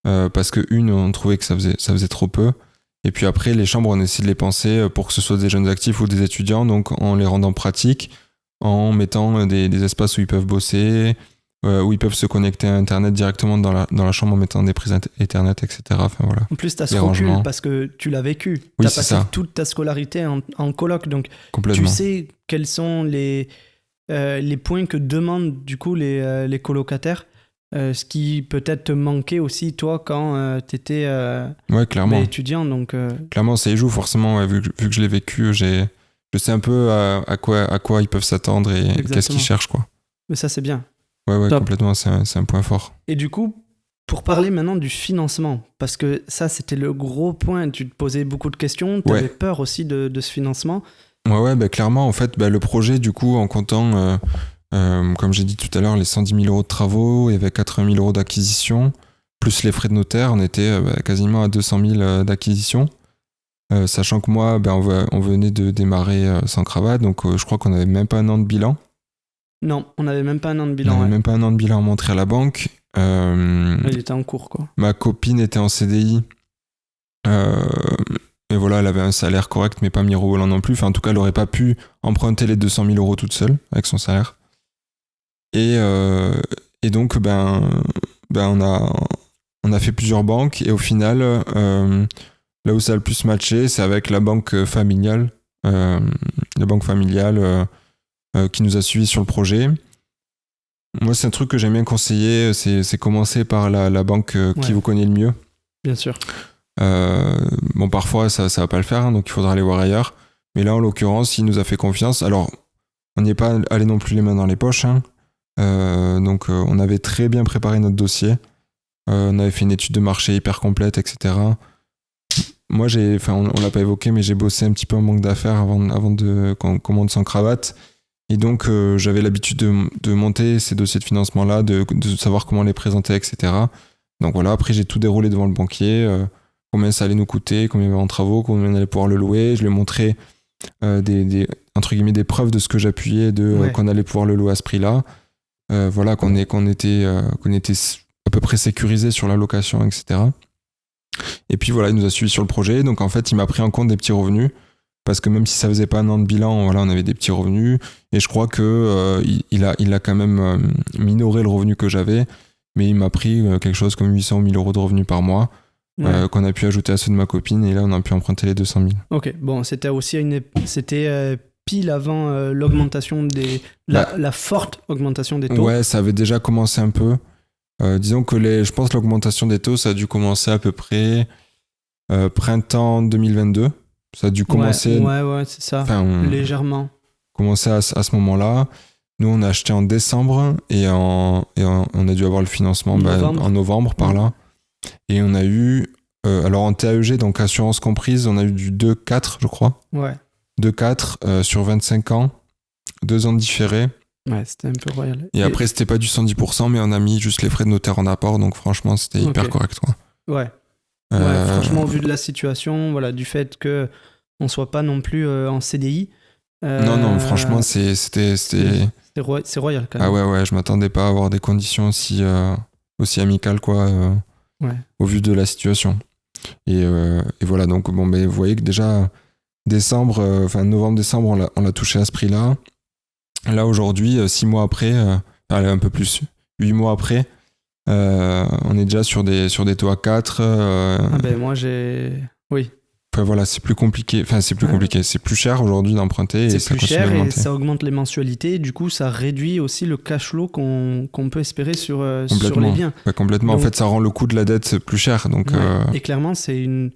parce qu'une, on trouvait que ça faisait trop peu. Et puis après, les chambres, on essaie de les penser pour que ce soit des jeunes actifs ou des étudiants, donc en les rendant pratiques, en mettant des espaces où ils peuvent bosser, où ils peuvent se connecter à Internet directement dans la chambre en mettant des prises Ethernet, etc. Enfin, voilà. En plus, tu as ce recul parce que tu l'as vécu. Tu as passé toute ta scolarité en coloc, donc tu sais quels sont les points que demandent du coup les colocataires. Ce qui peut-être te manquait aussi toi quand tu étais étudiant. Donc, clairement, ça y joue forcément. Vu que je l'ai vécu, je sais un peu à quoi ils peuvent s'attendre et qu'est-ce qu'ils cherchent, quoi. Mais ça, c'est bien. Ouais, complètement, c'est un point fort. Et du coup, pour parler maintenant du financement, parce que ça, c'était le gros point. Tu te posais beaucoup de questions, tu avais peur aussi de ce financement. Ouais, clairement, en fait, le projet, du coup, en comptant... comme j'ai dit tout à l'heure, les 110 000 euros de travaux, il y avait 80 000 euros d'acquisition, plus les frais de notaire, on était quasiment à 200 000 d'acquisition. Sachant que moi, on venait de démarrer sans cravate, donc je crois qu'on n'avait même pas un an de bilan. Non, on n'avait même pas un an de bilan. On n'avait même pas un an de bilan montré à la banque. Il était en cours, quoi. Ma copine était en CDI. Et voilà, elle avait un salaire correct, mais pas mirobolant non plus. Enfin, en tout cas, elle n'aurait pas pu emprunter les 200 000 euros toute seule avec son salaire. Et donc, on a fait plusieurs banques. Et au final, là où ça a le plus matché, c'est avec la banque familiale. La banque familiale qui nous a suivis sur le projet. Moi, c'est un truc que j'aime bien conseiller. C'est commencer par la banque qui vous connaît le mieux. Bien sûr. Parfois, ça va pas le faire, hein, donc il faudra aller voir ailleurs. Mais là, en l'occurrence, il nous a fait confiance. Alors, on n'y est pas allé non plus les mains dans les poches, hein. Donc on avait très bien préparé notre dossier. On avait fait une étude de marché hyper complète, etc. Moi, on l'a pas évoqué, mais j'ai bossé un petit peu en banque d'affaires avant qu'on monte sans cravate. Et donc, j'avais l'habitude de monter ces dossiers de financement-là, de savoir comment les présenter, etc. Donc voilà, après, j'ai tout déroulé devant le banquier, combien ça allait nous coûter, combien il y avait en travaux, combien on allait pouvoir le louer. Je lui ai montré entre guillemets, des preuves de ce que j'appuyais, qu'on allait pouvoir le louer à ce prix-là. Voilà, qu'on était à peu près sécurisé sur la location, etc. Et puis voilà, il nous a suivis sur le projet. Donc en fait, il m'a pris en compte des petits revenus. Parce que même si ça faisait pas un an de bilan, voilà, on avait des petits revenus. Et je crois que il a quand même minoré le revenu que j'avais. Mais il m'a pris quelque chose comme 800 ou 1000 euros de revenus par mois. Qu'on a pu ajouter à ceux de ma copine. Et là, on a pu emprunter les 200 000. Ok, bon, c'était aussi pile avant l'augmentation la forte augmentation des taux. Ouais, ça avait déjà commencé un peu. Disons que je pense que l'augmentation des taux, ça a dû commencer à peu près printemps 2022. Ça a dû commencer... Ouais, c'est ça, légèrement. Commencer à ce moment-là. Nous, on a acheté en décembre et on a dû avoir le financement en novembre, par là. Et on a eu... alors en TAEG, donc assurance comprise, on a eu du 2,4, je crois. Ouais. 2,4 sur 25 ans, 2 ans différés. Ouais, c'était un peu royal. Et après, c'était pas du 110%, mais on a mis juste les frais de notaire en apport, donc franchement, c'était hyper correct, quoi. Ouais. Franchement, vu de la situation, voilà, du fait qu'on ne soit pas non plus en CDI. Non, franchement, c'est royal quand même. Ah ouais, je m'attendais pas à avoir des conditions aussi amicales, quoi, au vu de la situation. Et voilà, donc bon, vous voyez que déjà, novembre-décembre, on l'a touché à ce prix-là. Là, aujourd'hui, 6 mois après, allez, un peu plus, 8 mois après, on est déjà sur des taux à 4. Moi, Oui. Enfin, voilà, c'est plus compliqué. Enfin, c'est plus compliqué. C'est plus cher aujourd'hui d'emprunter et ça C'est plus continue cher et d'augmenter. ça augmente les mensualités. Du coup, ça réduit aussi le cash flow qu'on peut espérer sur les Complètement. biens. Ouais, complètement. Donc- En fait, ça rend le coût de la dette plus cher. Donc, Ouais. Et clairement, c'est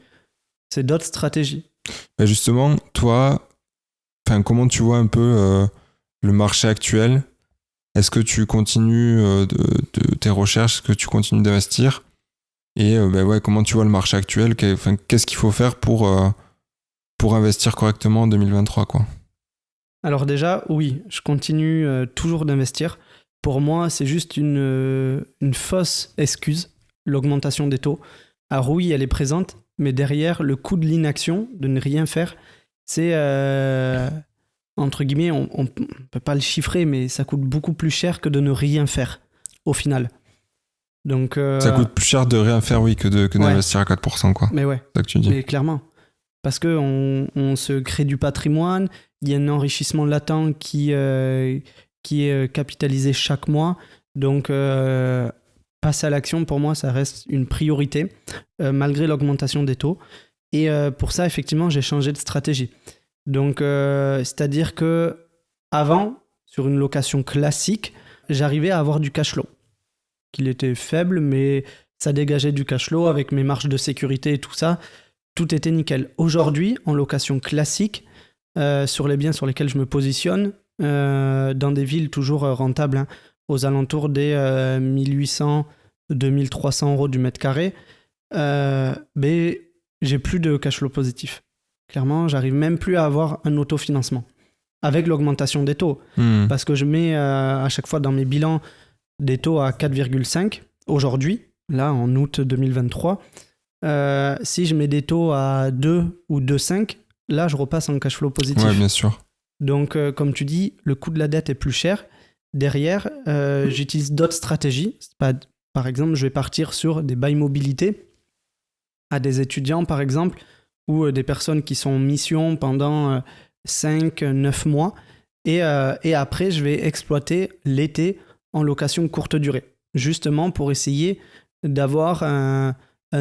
d'autres stratégies. bah, justement, toi, comment tu vois un peu le marché actuel? Est-ce que tu continues de tes recherches? Est-ce que tu continues d'investir? Et comment tu vois le marché actuel? Qu'est-ce qu'il faut faire pour investir correctement en 2023, quoi? Alors déjà, oui, je continue toujours d'investir. Pour moi, c'est juste une fausse excuse, l'augmentation des taux. Alors oui, elle est présente, mais derrière, le coût de l'inaction, de ne rien faire, c'est, entre guillemets, on ne peut pas le chiffrer, mais ça coûte beaucoup plus cher que de ne rien faire, au final. Donc, Ça coûte plus cher de rien faire, oui, que d'investir à 4%, quoi. Mais ouais, C'est ça que tu dis. mais clairement. Parce qu'on se crée du patrimoine, il y a un enrichissement latent qui est capitalisé chaque mois. Donc, passer à l'action, pour moi, ça reste une priorité, malgré l'augmentation des taux. Et pour ça, effectivement, j'ai changé de stratégie. Donc, c'est-à-dire que avant, sur une location classique, j'arrivais à avoir du cash flow. Qu'il était faible, mais ça dégageait du cash flow avec mes marges de sécurité et tout ça. Tout était nickel. Aujourd'hui, en location classique, sur les biens sur lesquels je me positionne, dans des villes toujours rentables, hein, aux alentours des 1800, 2300 euros du mètre carré, j'ai plus de cash flow positif. Clairement, j'arrive même plus à avoir un autofinancement avec l'augmentation des taux. Parce que je mets à chaque fois dans mes bilans des taux à 4,5 aujourd'hui, là en août 2023. Si je mets des taux à 2 ou 2,5, là je repasse en cash flow positif. Ouais, bien sûr. Donc comme tu dis, le coût de la dette est plus cher. Derrière, j'utilise d'autres stratégies. Par exemple, je vais partir sur des bails mobilité à des étudiants par exemple, ou des personnes qui sont en mission pendant 5-9 mois. Et après, je vais exploiter l'été en location courte durée, justement pour essayer d'avoir un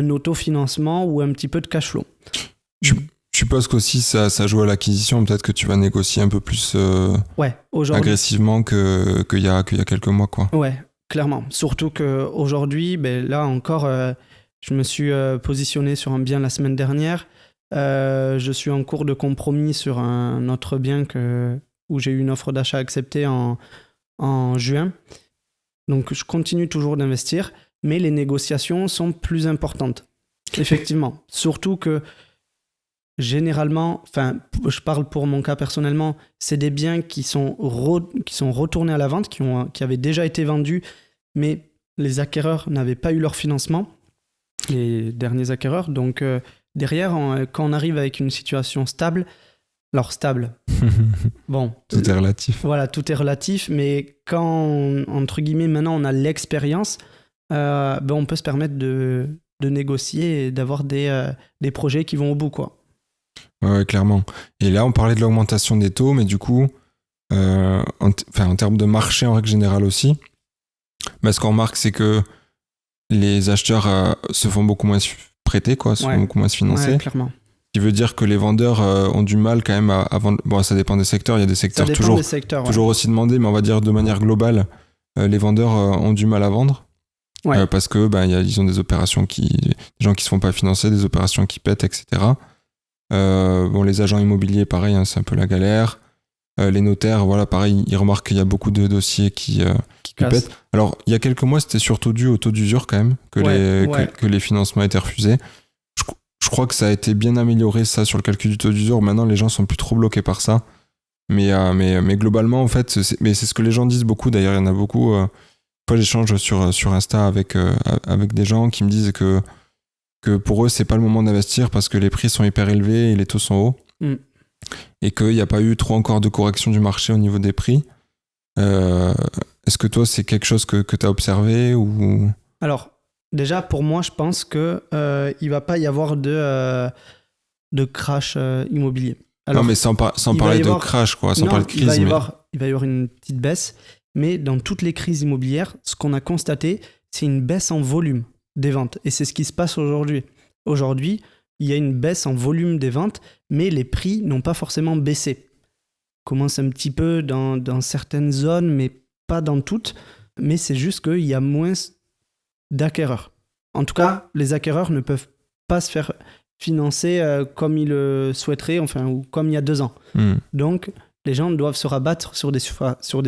autofinancement ou un petit peu de cash flow. Je suppose qu'aussi ça joue à l'acquisition. Peut-être que tu vas négocier un peu plus agressivement qu'il y a quelques mois, quoi. Ouais, clairement. Surtout qu'aujourd'hui, là encore, je me suis positionné sur un bien la semaine dernière. Je suis en cours de compromis sur un autre bien où j'ai eu une offre d'achat acceptée en juin. Donc je continue toujours d'investir, mais les négociations sont plus importantes. Effectivement. Surtout que généralement, je parle pour mon cas personnellement, c'est des biens qui sont retournés à la vente, qui avaient déjà été vendus, mais les acquéreurs n'avaient pas eu leur financement, les derniers acquéreurs. Donc derrière, quand on arrive avec une situation stable, alors stable, bon. Tout est relatif. Voilà, tout est relatif, mais quand, entre guillemets, maintenant on a l'expérience, on peut se permettre de négocier et d'avoir des projets qui vont au bout, quoi. Ouais, clairement. Et là, on parlait de l'augmentation des taux, mais du coup, en termes de marché en règle générale aussi, ce qu'on remarque, c'est que les acheteurs se font beaucoup moins prêter, quoi, se font beaucoup moins se financer. Ouais, clairement. Ce qui veut dire que les vendeurs ont du mal quand même à vendre. Bon, ça dépend des secteurs. Il y a des secteurs toujours aussi demandés, mais on va dire de manière globale, les vendeurs ont du mal à vendre. Ouais. Parce que ils ont des opérations des gens qui se font pas financer, des opérations qui pètent, etc. Les agents immobiliers, pareil, hein, c'est un peu la galère. Les notaires, voilà, pareil, ils remarquent qu'il y a beaucoup de dossiers qui pètent. Alors, il y a quelques mois, c'était surtout dû au taux d'usure quand même, que les financements étaient refusés. Je crois que ça a été bien amélioré, ça, sur le calcul du taux d'usure. Maintenant, les gens sont plus trop bloqués par ça. Mais globalement, en fait, c'est ce que les gens disent beaucoup. D'ailleurs, il y en a beaucoup. Moi, j'échange sur Insta avec des gens qui me disent que pour eux, c'est pas le moment d'investir parce que les prix sont hyper élevés et les taux sont hauts. Et qu'il n'y a pas eu trop encore de correction du marché au niveau des prix. Est-ce que toi, c'est quelque chose que tu as observé ou... Alors, déjà, pour moi, je pense qu'il ne va pas y avoir de crash immobilier. Alors, non, mais sans parler de crash, quoi, sans parler de crise. il va y avoir une petite baisse. Mais dans toutes les crises immobilières, ce qu'on a constaté, c'est une baisse en volume des ventes. Et c'est ce qui se passe aujourd'hui. Aujourd'hui, il y a une baisse en volume des ventes, mais les prix n'ont pas forcément baissé. Commence un petit peu dans certaines zones, mais pas dans toutes. Mais c'est juste qu'il y a moins d'acquéreurs. En tout cas, les acquéreurs ne peuvent pas se faire financer comme ils le souhaiteraient, ou comme il y a 2 ans. Donc, les gens doivent se rabattre sur des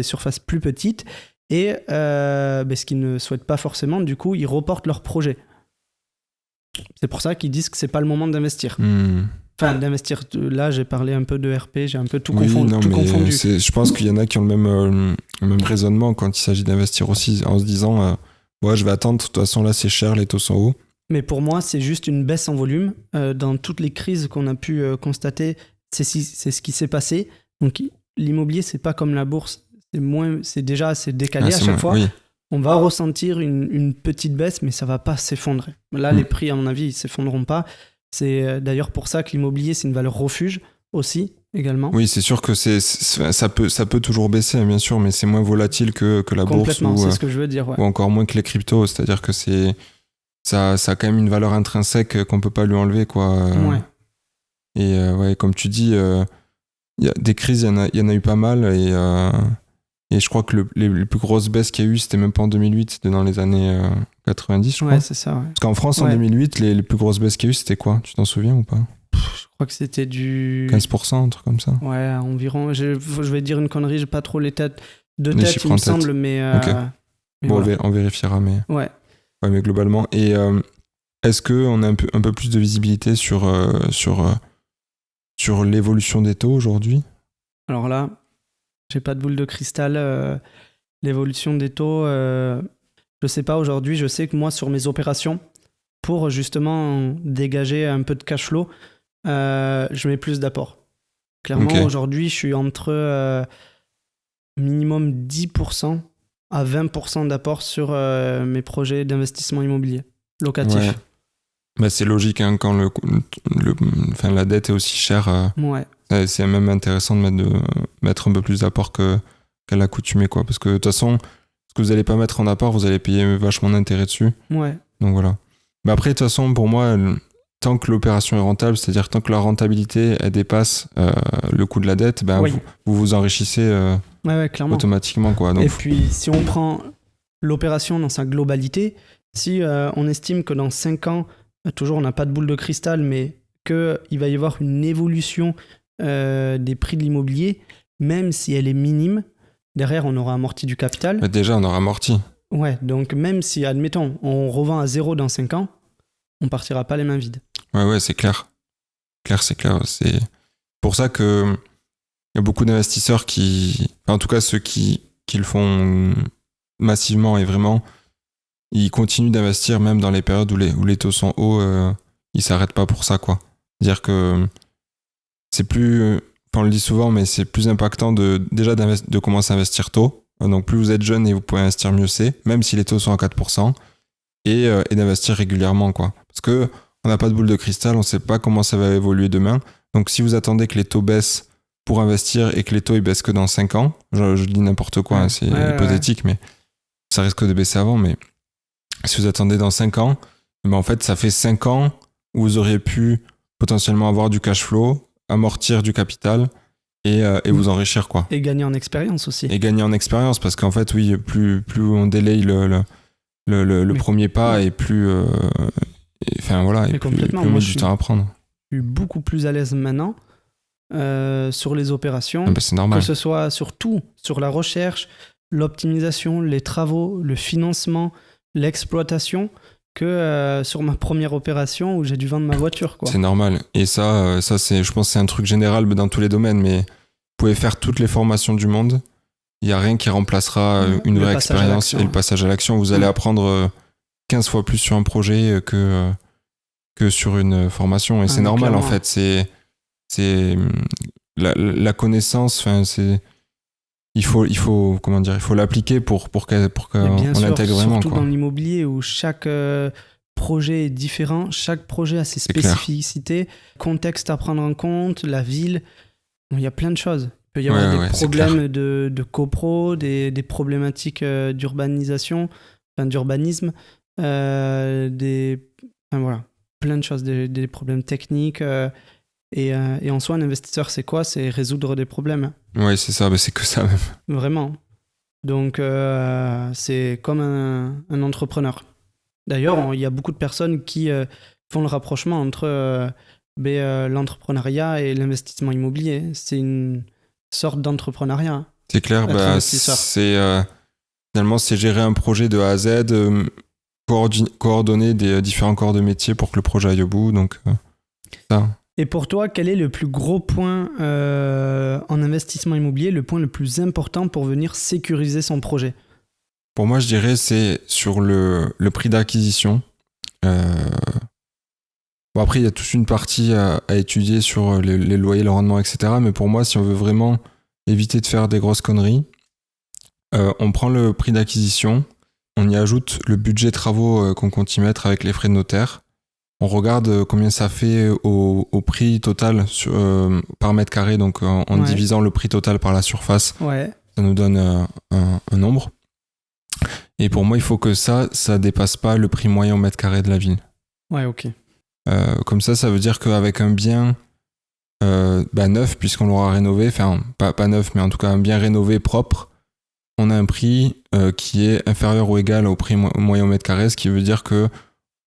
surfaces plus petites et ce qu'ils ne souhaitent pas forcément, du coup, ils reportent leur projet. C'est pour ça qu'ils disent que c'est pas le moment d'investir. Enfin, d'investir. Là, j'ai parlé un peu de RP, j'ai un peu tout confondu. Je pense qu'il y en a qui ont le même raisonnement quand il s'agit d'investir aussi, en se disant je vais attendre, de toute façon là c'est cher, les taux sont hauts. Mais pour moi, c'est juste une baisse en volume. Dans toutes les crises qu'on a pu constater, c'est ce qui s'est passé. Donc l'immobilier, c'est pas comme la bourse, c'est déjà assez décalé à chaque fois. Oui. On va ressentir une petite baisse, mais ça va pas s'effondrer. Là, les prix, à mon avis, ils s'effondreront pas. C'est d'ailleurs pour ça que l'immobilier, c'est une valeur refuge aussi, également. Oui, c'est sûr que ça peut toujours baisser, bien sûr, mais c'est moins volatile que la bourse. Complètement, c'est ce que je veux dire. Ouais. Ou encore moins que les cryptos, c'est-à-dire que ça a quand même une valeur intrinsèque qu'on peut pas lui enlever, quoi. Ouais. Et comme tu dis, il y a des crises, il y en a eu pas mal, et je crois que les plus grosses baisses qu'il y a eu, c'était même pas en 2008, c'était dans les années 90, je crois. Ouais, c'est ça. Ouais. Parce qu'en France, en 2008, les plus grosses baisses qu'il y a eu, c'était quoi ? Tu t'en souviens ou pas ? Je crois que c'était du 15%, un truc comme ça. Ouais, environ. Je vais dire une connerie, j'ai pas trop les têtes il me semble, mais. Okay. Mais bon, voilà. On vérifiera, mais. Ouais, mais globalement. Et est-ce qu'on a un peu plus de visibilité sur l'évolution des taux aujourd'hui ? Alors là, j'ai pas de boule de cristal. L'évolution des taux, je sais pas aujourd'hui. Je sais que moi, sur mes opérations, pour justement dégager un peu de cash flow, je mets plus d'apport. Clairement, aujourd'hui, je suis entre minimum 10% à 20% d'apport sur mes projets d'investissement immobilier locatif. Ouais. Bah, c'est logique, hein, quand la dette est aussi chère. C'est même intéressant de mettre un peu plus d'apport qu'à l'accoutumée, quoi. Parce que de toute façon, ce que vous n'allez pas mettre en apport, vous allez payer vachement d'intérêt dessus. Ouais. Donc voilà. Mais après, de toute façon, pour moi, tant que l'opération est rentable, c'est-à-dire tant que la rentabilité elle dépasse le coût de la dette, vous enrichissez clairement. Automatiquement, quoi. Donc, et puis, si on prend l'opération dans sa globalité, si on estime que dans 5 ans, toujours on n'a pas de boule de cristal, mais qu'il va y avoir une évolution des prix de l'immobilier, même si elle est minime, derrière on aura amorti du capital. Mais déjà, on aura amorti. Ouais, donc même si, admettons, on revend à 0 dans 5 ans, on partira pas les mains vides. Ouais, c'est clair. C'est clair. C'est pour ça que il y a beaucoup d'investisseurs en tout cas ceux qui le font massivement et vraiment, ils continuent d'investir même dans les périodes où les taux sont hauts, ils s'arrêtent pas pour ça, quoi. C'est-à-dire que c'est plus, on le dit souvent, mais c'est plus impactant de commencer à investir tôt. Donc plus vous êtes jeune et vous pouvez investir, mieux c'est, même si les taux sont à 4%, et d'investir régulièrement, quoi. Parce que on n'a pas de boule de cristal, on sait pas comment ça va évoluer demain. Donc si vous attendez que les taux baissent pour investir et que les taux ils baissent que dans 5 ans, je dis n'importe quoi, hein, c'est hypothétique, mais ça risque de baisser avant. Mais si vous attendez dans 5 ans, en fait ça fait 5 ans où vous auriez pu potentiellement avoir du cash flow, amortir du capital et vous enrichir, quoi. Et gagner en expérience aussi. Et gagner en expérience, parce qu'en fait oui, plus on délaye le premier pas, et plus et plus on met du temps à prendre. Je suis beaucoup plus à l'aise maintenant sur les opérations, c'est normal. Que ce soit surtout sur la recherche, l'optimisation, les travaux, le financement, l'exploitation, que sur ma première opération où j'ai dû vendre ma voiture, quoi. C'est normal. Et ça je pense que c'est un truc général dans tous les domaines, mais vous pouvez faire toutes les formations du monde, il n'y a rien qui remplacera une vraie expérience et le passage à l'action. Vous allez apprendre 15 fois plus sur un projet que sur une formation, et c'est normal, clairement. En fait, c'est la connaissance, il faut l'appliquer pour qu'on l'intègre vraiment, surtout dans l'immobilier où chaque projet est différent, chaque projet a ses spécificités, contexte à prendre en compte, la ville, il y a plein de choses. peut y avoir Ouais, des c'est clair. problèmes de copro, des problématiques d'urbanisation, enfin d'urbanisme, enfin, voilà, plein de choses, des problèmes techniques. Et en soi, un investisseur, c'est quoi? C'est résoudre des problèmes, Ouais, c'est ça, c'est que ça même. vraiment. Donc, c'est comme un entrepreneur. D'ailleurs, il y a beaucoup de personnes qui font le rapprochement entre l'entrepreneuriat et l'investissement immobilier. C'est une sorte d'entrepreneuriat, C'est clair, être investisseur. finalement, c'est gérer un projet de A à Z, coordonner des différents corps de métier pour que le projet aille au bout. Donc, ça. Et pour toi, quel est le plus gros point en investissement immobilier, le point le plus important pour venir sécuriser son projet? Pour moi, je dirais c'est sur le prix d'acquisition. Bon, après, il y a toute une partie à étudier sur les loyers, le rendement, etc. Mais pour moi, si on veut vraiment éviter de faire des grosses conneries, on prend le prix d'acquisition, on y ajoute le budget travaux qu'on compte y mettre avec les frais de notaire. On regarde combien ça fait au prix total par mètre carré, donc en divisant le prix total par la surface, ça nous donne un nombre. Et pour moi, il faut que ça dépasse pas le prix moyen au mètre carré de la ville. Ouais, ok. Comme ça veut dire qu'avec un bien neuf, puisqu'on l'aura rénové, enfin pas neuf, mais en tout cas un bien rénové propre, on a un prix qui est inférieur ou égal au prix moyen au mètre carré, ce qui veut dire que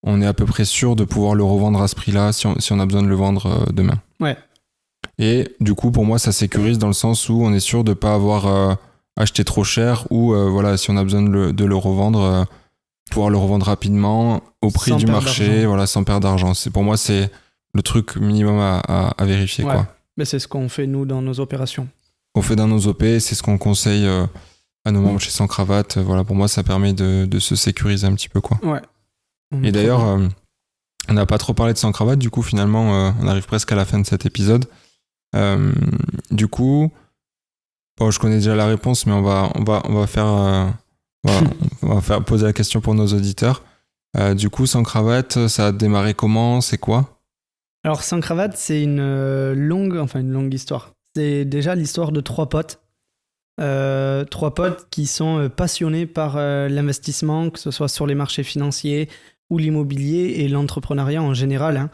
on est à peu près sûr de pouvoir le revendre à ce prix-là si on a besoin de le vendre demain. Ouais. Et du coup, pour moi, ça sécurise dans le sens où on est sûr de ne pas avoir acheté trop cher ou voilà, si on a besoin de le revendre, pouvoir le revendre rapidement au prix du marché, voilà, sans perdre d'argent. Pour moi, c'est le truc minimum à vérifier. Ouais. Quoi. Mais c'est ce qu'on fait, nous, dans nos opérations. On fait dans nos OP, c'est ce qu'on conseille à nos membres chez Sans Cravate. Voilà, pour moi, ça permet de se sécuriser un petit peu. Quoi. Ouais. Et d'ailleurs, on n'a pas trop parlé de Sans Cravate, du coup, finalement, on arrive presque à la fin de cet épisode. Du coup, bon, je connais déjà la réponse, mais on va faire poser la question pour nos auditeurs. Du coup, Sans Cravate, ça a démarré comment? C'est quoi? Alors, Sans Cravate, c'est une longue histoire. C'est déjà l'histoire de trois potes. Trois potes qui sont passionnés par l'investissement, que ce soit sur les marchés financiers ou l'immobilier et l'entrepreneuriat en général.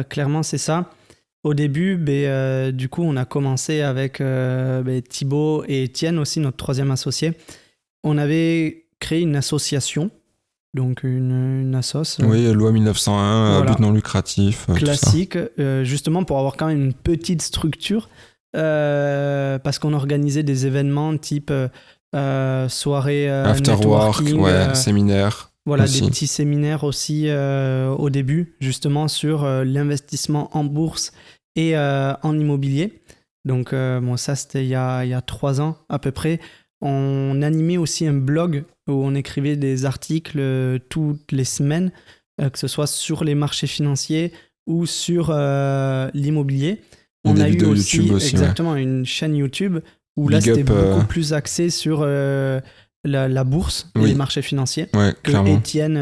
Clairement, c'est ça. Au début, du coup, on a commencé avec Thibaut et Étienne aussi, notre troisième associé. On avait créé une association, donc une assoce. Oui, loi 1901, voilà. But non lucratif. Classique, justement pour avoir quand même une petite structure, parce qu'on organisait des événements type soirée after work, séminaire. Voilà, aussi. des petits séminaires aussi au début, justement sur l'investissement en bourse et en immobilier. Donc, ça, c'était il y a 3 ans à peu près. On animait aussi un blog où on écrivait des articles toutes les semaines, que ce soit sur les marchés financiers ou sur l'immobilier. On a eu aussi exactement une chaîne YouTube où là, c'était beaucoup plus axé sur la bourse et les marchés financiers que Étienne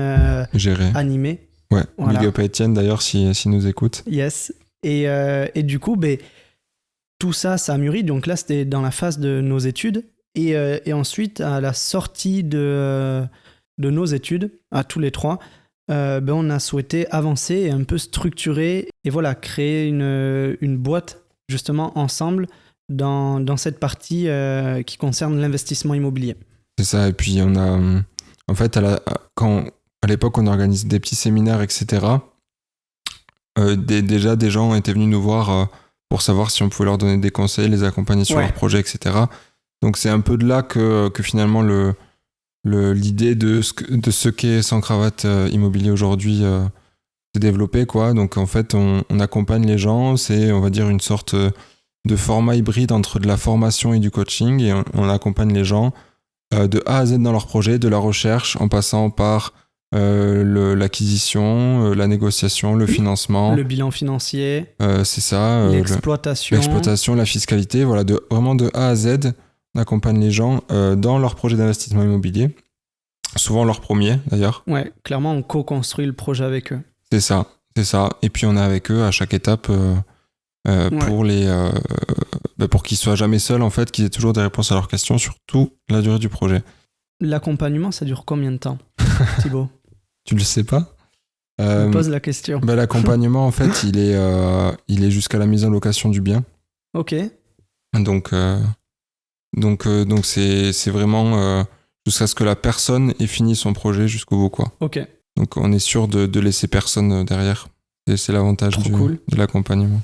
animait. Ouais, voilà. Big up à Étienne d'ailleurs si nous écoute. Yes. Et du coup, tout ça a mûri. Donc là, c'était dans la phase de nos études. Et ensuite, à la sortie de nos études, à tous les trois, on a souhaité avancer et un peu structurer et voilà, créer une boîte justement ensemble dans cette partie qui concerne l'investissement immobilier. C'est ça, et puis on a... En fait, à l'époque, on organisait des petits séminaires, etc. Déjà, des gens étaient venus nous voir pour savoir si on pouvait leur donner des conseils, les accompagner sur leurs projets, etc. Donc c'est un peu de là que finalement l'idée de ce qu'est Sans Cravate Immobilier aujourd'hui s'est développée, quoi. Donc en fait, on accompagne les gens, c'est, on va dire, une sorte de format hybride entre de la formation et du coaching, et on accompagne les gens de A à Z dans leur projet, de la recherche, en passant par l'acquisition, la négociation, le financement. Le bilan financier. C'est ça. L'exploitation. La fiscalité. Voilà, vraiment de A à Z, on accompagne les gens dans leur projet d'investissement immobilier. Souvent leur premier, d'ailleurs. Ouais, clairement, on co-construit le projet avec eux. C'est ça. Et puis on est avec eux à chaque étape pour pour qu'ils soient jamais seuls, en fait, qu'ils aient toujours des réponses à leurs questions, surtout la durée du projet. L'accompagnement, ça dure combien de temps, Thibaut? Tu le sais pas? Je me pose la question. L'accompagnement, en fait, il est jusqu'à la mise en location du bien. Ok. Donc c'est vraiment jusqu'à ce que la personne ait fini son projet jusqu'au bout, quoi. Ok. Donc on est sûr de laisser personne derrière. Et c'est l'avantage de l'accompagnement.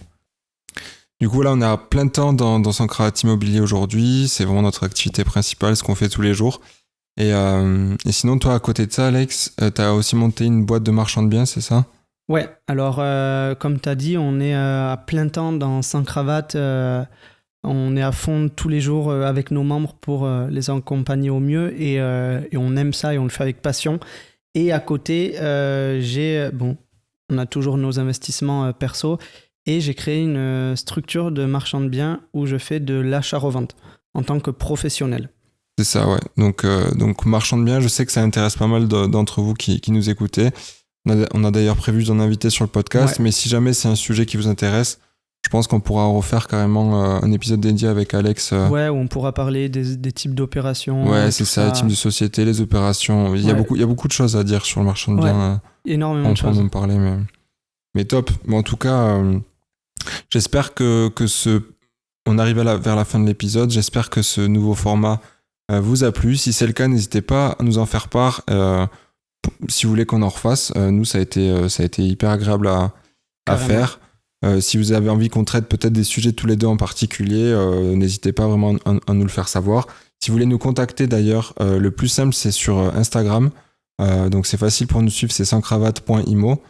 Du coup, là, on a plein de temps dans Sancravat Immobilier aujourd'hui. C'est vraiment notre activité principale, ce qu'on fait tous les jours. Et sinon, toi, à côté de ça, Alex, tu as aussi monté une boîte de marchand de biens, c'est ça? Ouais, alors comme tu as dit, on est à plein temps dans Sancravat. On est à fond tous les jours avec nos membres pour les accompagner au mieux et on aime ça et on le fait avec passion. Et à côté, on a toujours nos investissements perso et j'ai créé une structure de marchand de biens où je fais de l'achat-revente en tant que professionnel. C'est ça, ouais. Donc marchand de biens, je sais que ça intéresse pas mal d'entre vous qui nous écoutez. On a d'ailleurs prévu d'en inviter sur le podcast, mais si jamais c'est un sujet qui vous intéresse, je pense qu'on pourra refaire carrément un épisode dédié avec Alex. Ouais, où on pourra parler des types d'opérations. Ouais, c'est ça, les types de sociétés, les opérations. Il y a beaucoup de choses à dire sur le marchand de biens. Énormément de choses. On peut en parler, mais top. Bon, en tout cas, j'espère que on arrive vers la fin de l'épisode. J'espère que ce nouveau format vous a plu. Si c'est le cas, n'hésitez pas à nous en faire part. Si vous voulez qu'on en refasse, nous, ça a été hyper agréable à faire. Si vous avez envie qu'on traite peut-être des sujets tous les deux en particulier, n'hésitez pas vraiment à nous le faire savoir. Si vous voulez nous contacter d'ailleurs, le plus simple c'est sur Instagram. Donc c'est facile pour nous suivre, c'est sanscravate.imo.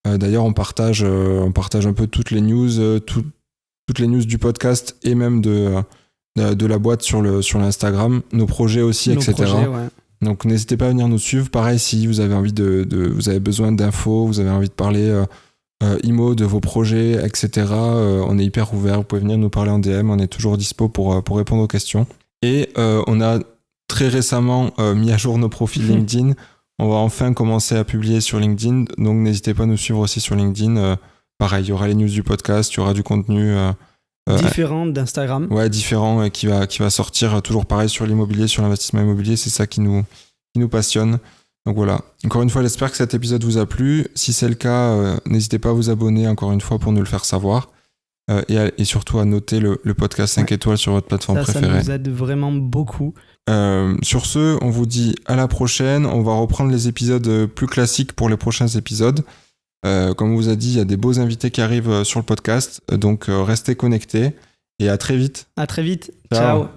D'ailleurs on partage un peu toutes les news, toutes les news du podcast et même de la boîte sur l'Instagram, nos projets aussi, etc. Projets, ouais. Donc n'hésitez pas à venir nous suivre. Pareil, si vous avez envie vous avez besoin d'infos, vous avez envie de parler IMO, de vos projets, etc. On est hyper ouvert, vous pouvez venir nous parler en DM, on est toujours dispo pour répondre aux questions. Et on a très récemment mis à jour nos profils LinkedIn. On va enfin commencer à publier sur LinkedIn, donc n'hésitez pas à nous suivre aussi sur LinkedIn. Pareil, il y aura les news du podcast, il y aura du contenu différent d'Instagram. Ouais, différent, qui va sortir toujours pareil sur l'immobilier, sur l'investissement immobilier, c'est ça qui nous passionne. Donc voilà, encore une fois, j'espère que cet épisode vous a plu. Si c'est le cas, n'hésitez pas à vous abonner encore une fois pour nous le faire savoir. Et surtout à noter le podcast 5 étoiles sur votre plateforme préférée. Ça nous aide vraiment beaucoup. Sur ce, on vous dit à la prochaine. On va reprendre les épisodes plus classiques pour les prochains épisodes. Comme on vous a dit, il y a des beaux invités qui arrivent sur le podcast. Donc restez connectés et à très vite. À très vite. Ciao.